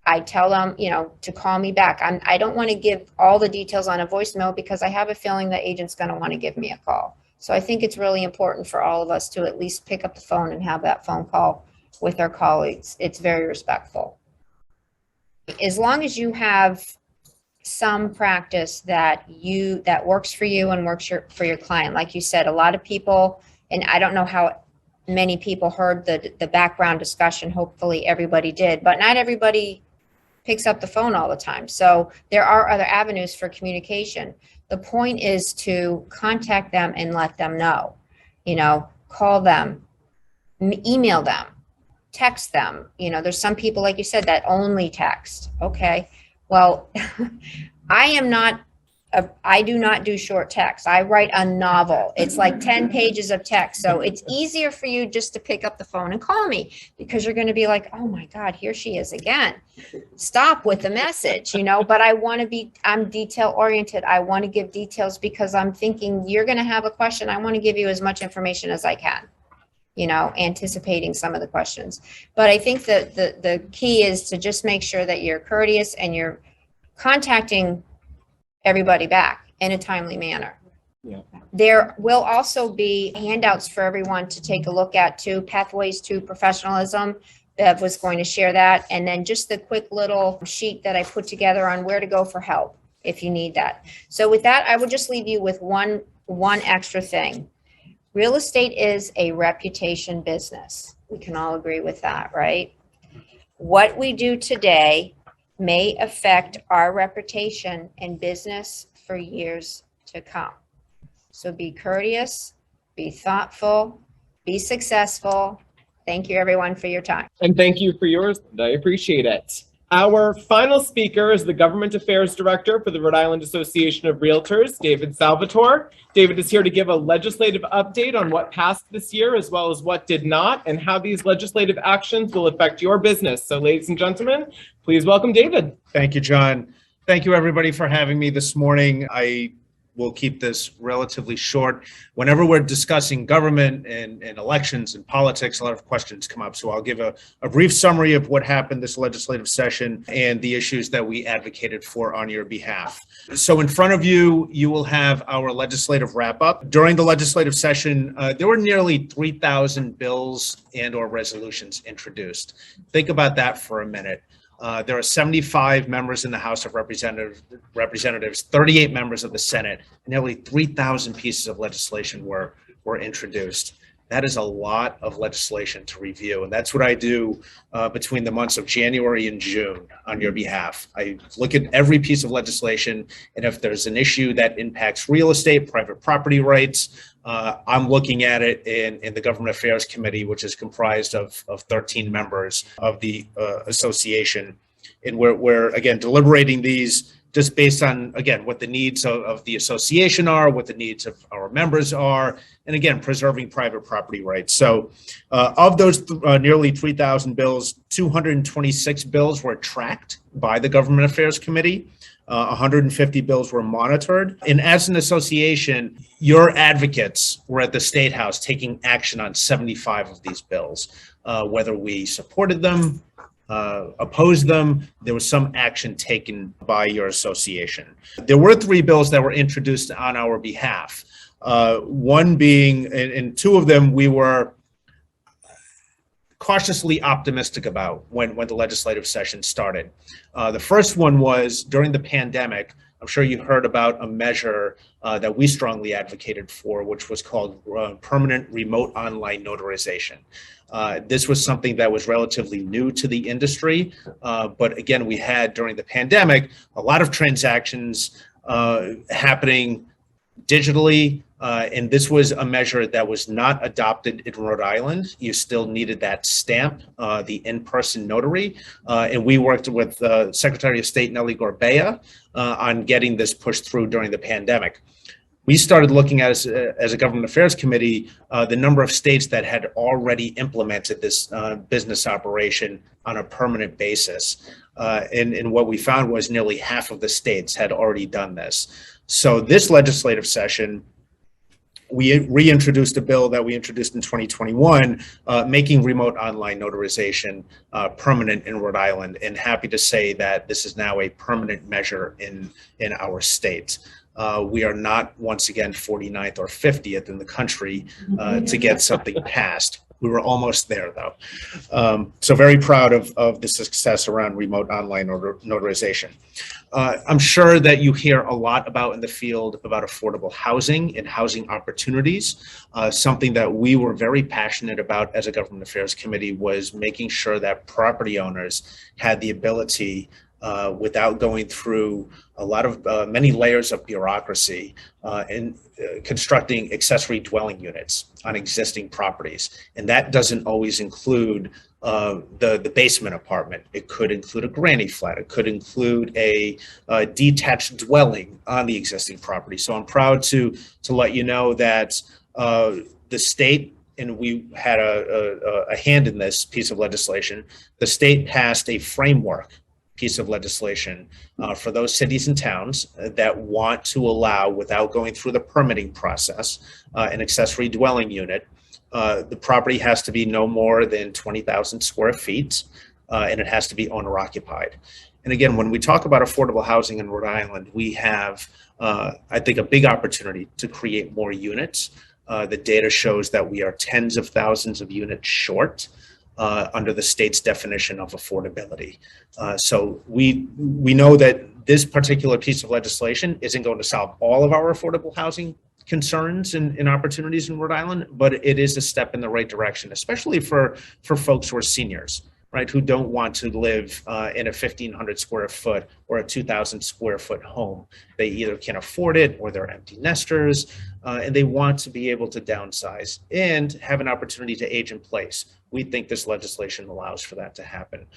I tell them, to call me back. I don't want to give all the details on a voicemail because I have a feeling the agent's going to want to give me a call. So I think it's really important for all of us to at least pick up the phone and have that phone call with our colleagues. It's very respectful. As long as you have some practice that works for you and works for your client. Like you said, a lot of people, and I don't know how many people heard the background discussion. Hopefully everybody did, but not everybody picks up the phone all the time. So there are other avenues for communication. The point is to contact them and let them know, call them, email them, text them. There's some people, like you said, that only text. Okay. Well, I do not do short text. I write a novel. It's like 10 pages of text. So it's easier for you just to pick up the phone and call me because you're going to be like, oh my God, here she is again. Stop with the message, but I'm detail oriented. I want to give details because I'm thinking you're going to have a question. I want to give you as much information as I can, anticipating some of the questions. But I think that the key is to just make sure that you're courteous and you're contacting everybody back in a timely manner. Yeah. There will also be handouts for everyone to take a look at too, Pathways to Professionalism. Bev was going to share that. And then just the quick little sheet that I put together on where to go for help if you need that. So with that, I would just leave you with one extra thing. Real estate is a reputation business. We can all agree with that, right? What we do today may affect our reputation in business for years to come. So be courteous, be thoughtful, be successful. Thank you everyone for your time. And thank you for yours. I appreciate it. Our final speaker is the Government Affairs Director for the Rhode Island Association of Realtors, David Salvatore. David is here to give a legislative update on what passed this year, as well as what did not, and how these legislative actions will affect your business. So ladies and gentlemen, please welcome David. Thank you, John. Thank you, everybody, for having me this morning. I will keep this relatively short. Whenever we're discussing government and elections and politics, a lot of questions come up. So I'll give a brief summary of what happened this legislative session and the issues that we advocated for on your behalf. So in front of you, you will have our legislative wrap up. During the legislative session, there were nearly 3,000 bills and or resolutions introduced. Think about that for a minute. There are 75 members in the House of Representatives, 38 members of the Senate, and nearly 3,000 pieces of legislation were introduced. That is a lot of legislation to review, and that's what I do between the months of January and June on your behalf. I look at every piece of legislation, and if there's an issue that impacts real estate, private property rights, I'm looking at it in the Government Affairs Committee, which is comprised of 13 members of the association. And we're again, deliberating these just based on, again, what the needs of the association are, what the needs of our members are, and again, preserving private property rights. So of those nearly 3,000 bills, 226 bills were tracked by the Government Affairs Committee. 150 bills were monitored. And as an association, your advocates were at the State House taking action on 75 of these bills. Whether we supported them, opposed them, there was some action taken by your association. There were 3 bills that were introduced on our behalf. One being, and 2 of them we were cautiously optimistic about when the legislative session started. The first one was during the pandemic. I'm sure you heard about a measure that we strongly advocated for, which was called permanent remote online notarization. This was something that was relatively new to the industry, but again, we had during the pandemic a lot of transactions happening digitally. And this was a measure that was not adopted in Rhode Island. You still needed that stamp, the in-person notary. And we worked with Secretary of State Nellie Gorbea on getting this pushed through during the pandemic. We started looking at, as a Government Affairs Committee, the number of states that had already implemented this business operation on a permanent basis. And what we found was nearly half of the states had already done this. So this legislative session, we reintroduced a bill that we introduced in 2021, making remote online notarization permanent in Rhode Island, and happy to say that this is now a permanent measure in our state. We are not, once again, 49th or 50th in the country to get something passed. We were almost there, though. So very proud of the success around remote online notarization. I'm sure that you hear a lot about in the field about affordable housing and housing opportunities. Something that we were very passionate about as a government affairs committee was making sure that property owners had the ability, without going through a lot of many layers of bureaucracy, in constructing accessory dwelling units on existing properties. And that doesn't always include the basement apartment. It could include a granny flat. It could include a detached dwelling on the existing property. So I'm proud to let you know that the state, and we had a hand in this piece of legislation, the state passed a framework piece of legislation for those cities and towns that want to allow, without going through the permitting process, an accessory dwelling unit. The property has to be no more than 20,000 square feet, and it has to be owner occupied. And again, when we talk about affordable housing in Rhode Island, we have, I think, a big opportunity to create more units. The data shows that we are tens of thousands of units short under the state's definition of affordability. So we know that this particular piece of legislation isn't going to solve all of our affordable housing concerns and opportunities in Rhode Island, but it is a step in the right direction, especially for folks who are seniors, right, who don't want to live in a 1,500 square foot or a 2,000 square foot home. They either can't afford it or they're empty nesters, and they want to be able to downsize and have an opportunity to age in place. We think this legislation allows for that to happen.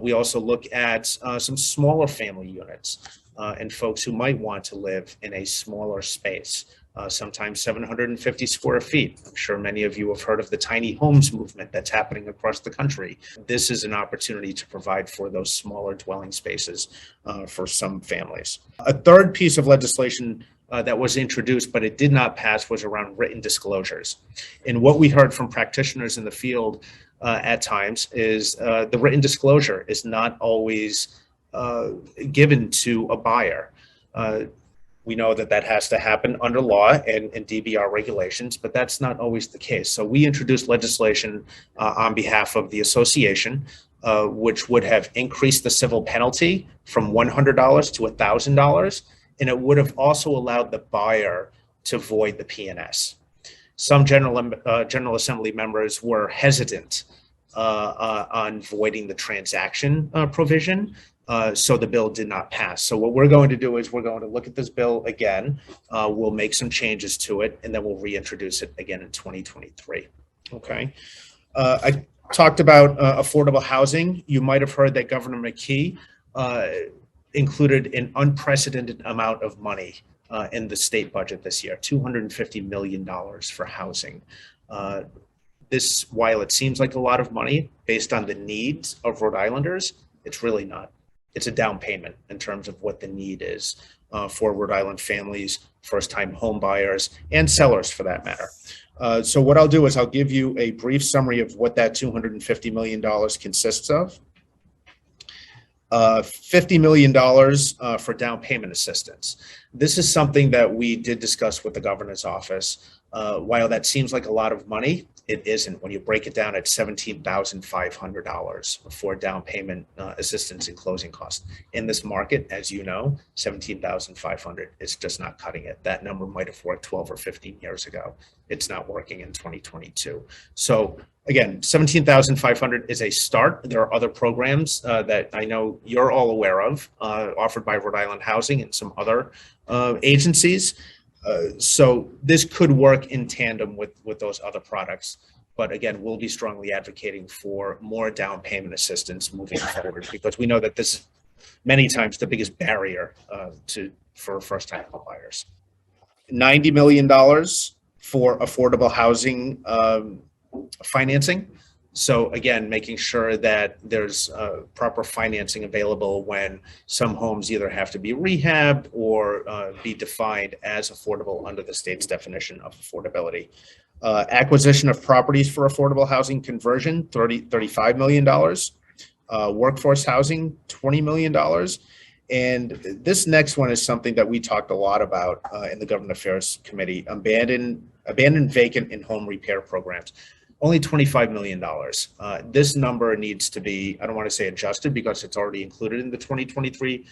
We also look at some smaller family units and folks who might want to live in a smaller space. Sometimes 750 square feet. I'm sure many of you have heard of the tiny homes movement that's happening across the country. This is an opportunity to provide for those smaller dwelling spaces for some families. A third piece of legislation that was introduced, but it did not pass, was around written disclosures. And what we heard from practitioners in the field at times is the written disclosure is not always given to a buyer. We know that has to happen under law and DBR regulations, but that's not always the case. So we introduced legislation on behalf of the association, which would have increased the civil penalty from $100 to $1,000, and it would have also allowed the buyer to void the P&S. Some General Assembly members were hesitant on voiding the transaction provision. So the bill did not pass. So what we're going to do is we're going to look at this bill again. We'll make some changes to it, and then we'll reintroduce it again in 2023. Okay. I talked about affordable housing. You might have heard that Governor McKee included an unprecedented amount of money in the state budget this year, $250 million for housing. This, while it seems like a lot of money based on the needs of Rhode Islanders, it's really not. It's a down payment in terms of what the need is for Rhode Island families, first-time home buyers, and sellers for that matter. So what I'll do is I'll give you a brief summary of what that $250 million consists of. $50 million for down payment assistance. This is something that we did discuss with the governor's office. While that seems like a lot of money, it isn't when you break it down at $17,500 for down payment assistance and closing costs. In this market, as you know, $17,500 is just not cutting it. That number might have worked 12 or 15 years ago. It's not working in 2022. So again, $17,500 is a start. There are other programs that I know you're all aware of, offered by Rhode Island Housing and some other agencies. So this could work in tandem with those other products. But again, we'll be strongly advocating for more down payment assistance moving forward, because we know that this is many times the biggest barrier for first-time home buyers. $90 million for affordable housing financing. So again, making sure that there's proper financing available when some homes either have to be rehabbed or be defined as affordable under the state's definition of affordability. Acquisition of properties for affordable housing conversion, $35 million. Workforce housing, $20 million. And this next one is something that we talked a lot about in the Government Affairs Committee, abandoned, vacant, and home repair programs. Only $25 million. This number needs to be, I don't want to say adjusted because it's already included in the 2023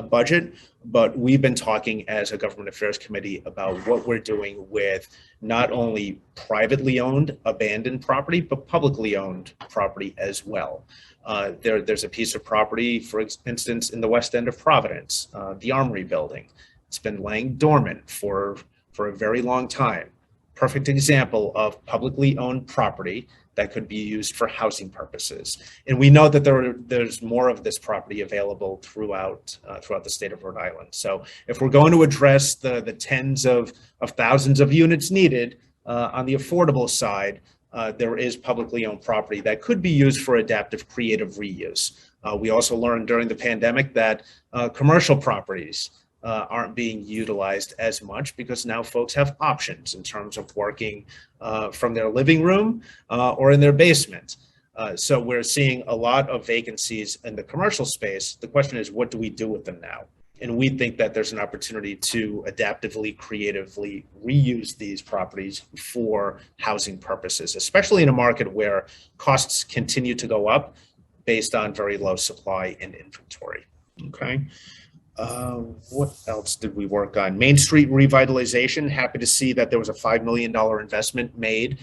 budget, but we've been talking as a Government Affairs Committee about what we're doing with not only privately owned abandoned property, but publicly owned property as well. There's a piece of property, for instance, in the west end of Providence, the Armory Building. It's been laying dormant for a very long time. Perfect example of publicly owned property that could be used for housing purposes. And we know that there's more of this property available throughout the state of Rhode Island. So if we're going to address the tens of thousands of units needed on the affordable side, there is publicly owned property that could be used for adaptive creative reuse. We also learned during the pandemic that commercial properties aren't being utilized as much because now folks have options in terms of working from their living room or in their basement. So we're seeing a lot of vacancies in the commercial space. The question is, what do we do with them now? And we think that there's an opportunity to adaptively, creatively reuse these properties for housing purposes, especially in a market where costs continue to go up based on very low supply and inventory. Okay. What else did we work on? Main Street revitalization. Happy to see that there was a $5 million investment made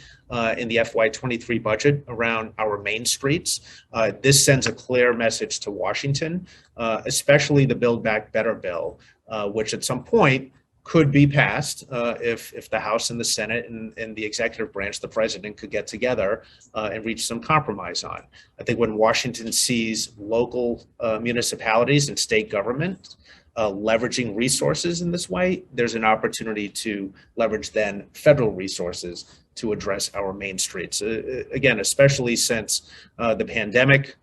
in the FY23 budget around our main streets. This sends a clear message to Washington, especially the Build Back Better bill, which at some point could be passed if the House and the Senate and the executive branch, the president, could get together and reach some compromise on. I think when Washington sees local municipalities and state government leveraging resources in this way, there's an opportunity to leverage then federal resources to address our main streets. Again, especially since the pandemic,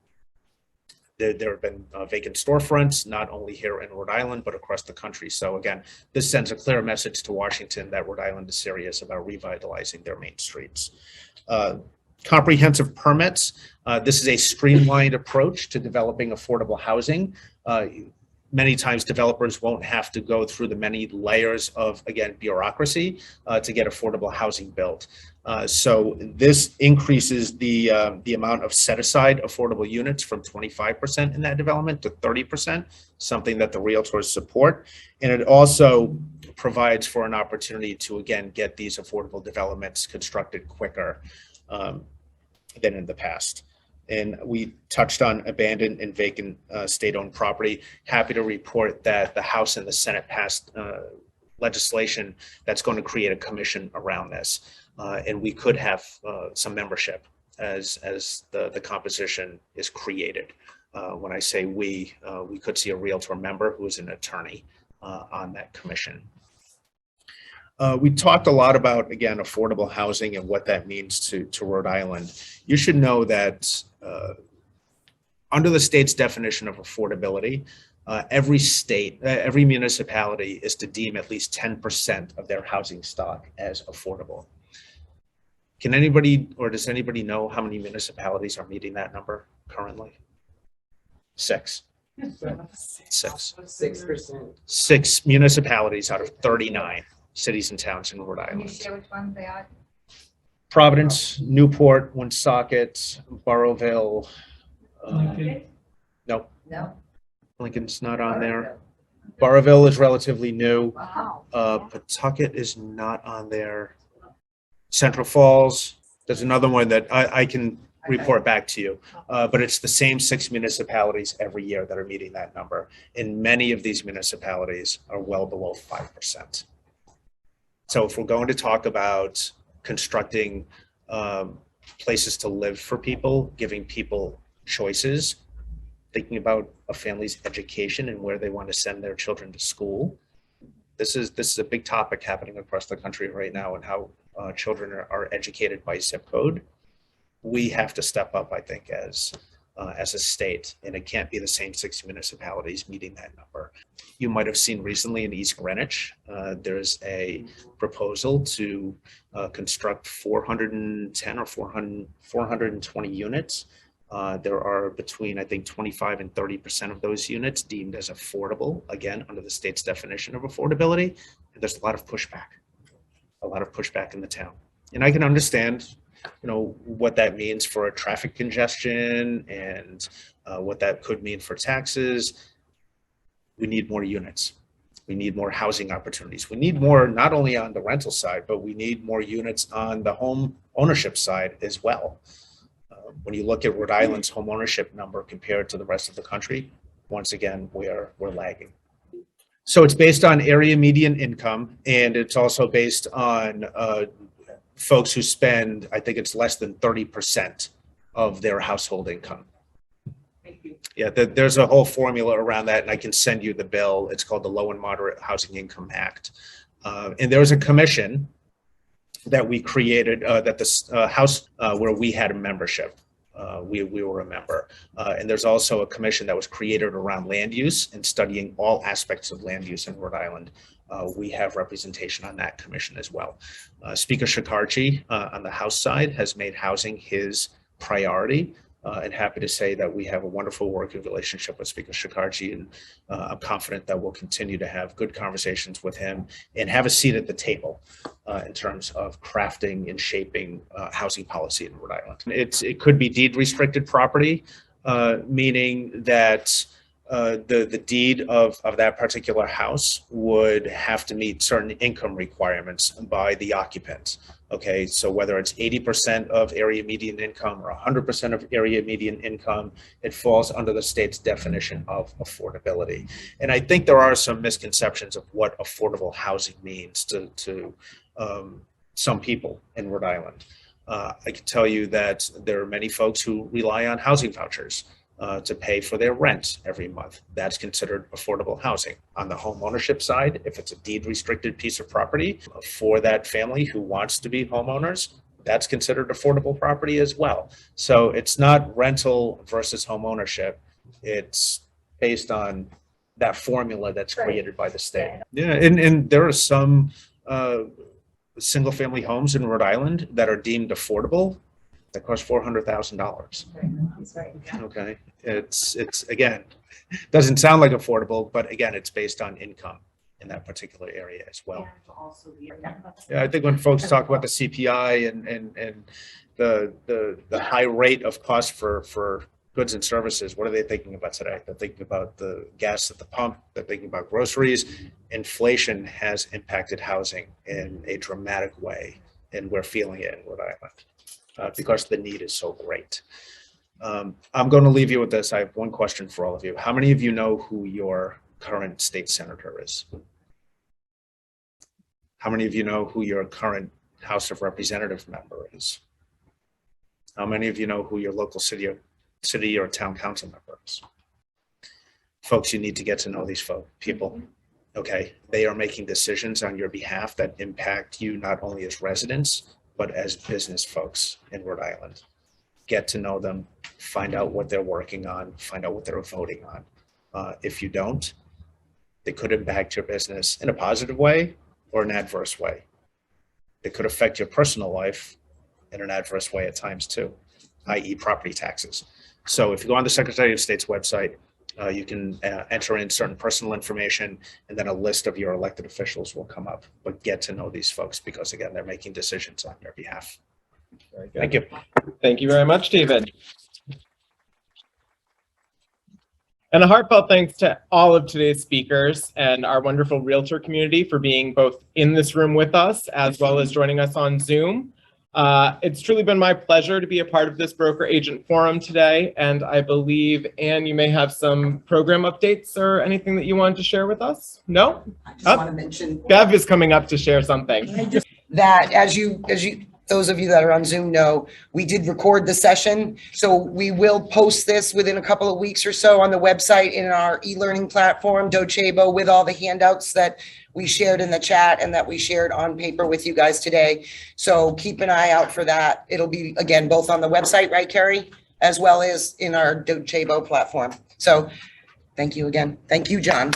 there have been vacant storefronts, not only here in Rhode Island, but across the country. So again, this sends a clear message to Washington that Rhode Island is serious about revitalizing their main streets. Comprehensive permits. This is a streamlined approach to developing affordable housing. Many times developers won't have to go through the many layers of, again, bureaucracy to get affordable housing built. So this increases the amount of set-aside affordable units from 25% in that development to 30%, something that the realtors support. And it also provides for an opportunity to, again, get these affordable developments constructed quicker than in the past. And we touched on abandoned and vacant state-owned property. Happy to report that the House and the Senate passed legislation that's going to create a commission around this. And we could have some membership as the composition is created. When I say we could see a realtor member who is an attorney on that commission. We talked a lot about, again, affordable housing and what that means to Rhode Island. You should know that under the state's definition of affordability, every municipality is to deem at least 10% of their housing stock as affordable. Can anybody, or does anybody know how many municipalities are meeting that number currently? 6. 6%. 6 municipalities out of 39 cities and towns in Rhode Can you Island. share which ones they are? Providence, Newport, Woonsocket, Burrowville. No, No. Lincoln's not on there. Burrowville is relatively new. Wow. Pawtucket is not on there. Central Falls, there's another one that I can report back to you. But it's the same 6 municipalities every year that are meeting that number. And many of these municipalities are well below 5%. So if we're going to talk about constructing places to live for people, giving people choices, thinking about a family's education and where they want to send their children to school, this is a big topic happening across the country right now, and how children are educated by zip code. we have to step up, I think, as a state, and it can't be the same 6 municipalities meeting that number. You might have seen recently in East Greenwich, there's a proposal to construct 410 or 420 units. There are between, I think, 25 and 30% of those units deemed as affordable, again, under the state's definition of affordability. And there's a lot of pushback in the town. And I can understand, what that means for a traffic congestion and what that could mean for taxes. We need more units. We need more housing opportunities. We need more, not only on the rental side, but we need more units on the home ownership side as well. When you look at Rhode Island's home ownership number compared to the rest of the country, once again, we're lagging. So it's based on area median income, and it's also based on folks who spend, I think it's less than 30% of their household income. Yeah, there's a whole formula around that, and I can send you the bill. It's called the Low and Moderate Housing Income Act. And there was a commission that we created that the House where we had a membership. We were a member. And there's also a commission that was created around land use and studying all aspects of land use in Rhode Island. We have representation on that commission as well. Speaker Shekarchi on the House side has made housing his priority. And happy to say that we have a wonderful working relationship with Speaker Shekarchi, and I'm confident that we'll continue to have good conversations with him and have a seat at the table in terms of crafting and shaping housing policy in Rhode Island. It could be deed restricted property, meaning that the deed of that particular house would have to meet certain income requirements by the occupant. Okay, so whether it's 80% of area median income or 100% of area median income, it falls under the state's definition of affordability. And I think there are some misconceptions of what affordable housing means to some people in Rhode Island. I can tell you that there are many folks who rely on housing vouchers to pay for their rent every month. That's considered affordable housing. On the home ownership side, if it's a deed restricted piece of property for that family who wants to be homeowners, that's considered affordable property as well. So it's not rental versus home ownership. It's based on that formula that's created by the state. Yeah, and there are some single family homes in Rhode Island that are deemed affordable that cost $400,000. He's right. Okay, it's again, doesn't sound like affordable, but again, it's based on income in that particular area as well. Yeah, I think when folks talk about the CPI and the high rate of cost for goods and services, what are they thinking about today? They're thinking about the gas at the pump. They're thinking about groceries. Inflation has impacted housing in a dramatic way, and we're feeling it in Rhode Island because the need is so great. I'm going to leave you with this. I have one question for all of you. How many of you know who your current state senator is? How many of you know who your current House of Representative member is? How many of you know who your local city or town council member is? Folks, you need to get to know these people. Okay, they are making decisions on your behalf that impact you not only as residents, but as business folks in Rhode Island. Get to know them, find out what they're working on, find out what they're voting on. If you don't, they could impact your business in a positive way or an adverse way. It could affect your personal life in an adverse way at times too, i.e. property taxes. So if you go on the Secretary of State's website, you can enter in certain personal information, and then a list of your elected officials will come up. But get to know these folks because, again, they're making decisions on your behalf. Very good. Thank you. Thank you very much, David. And a heartfelt thanks to all of today's speakers and our wonderful Realtor community for being both in this room with us as well as joining us on Zoom. It's truly been my pleasure to be a part of this broker agent forum today. And I believe, Anne, you may have some program updates or anything that you wanted to share with us? No? I just want to mention Bev is coming up to share something. that as you those of you that are on Zoom know, we did record the session. So we will post this within a couple of weeks or so on the website in our e-learning platform, Docebo, with all the handouts that we shared in the chat and that we shared on paper with you guys today. So keep an eye out for that. It'll be, again, both on the website, right, Carrie? As well as in our Docebo platform. So thank you again. Thank you, John.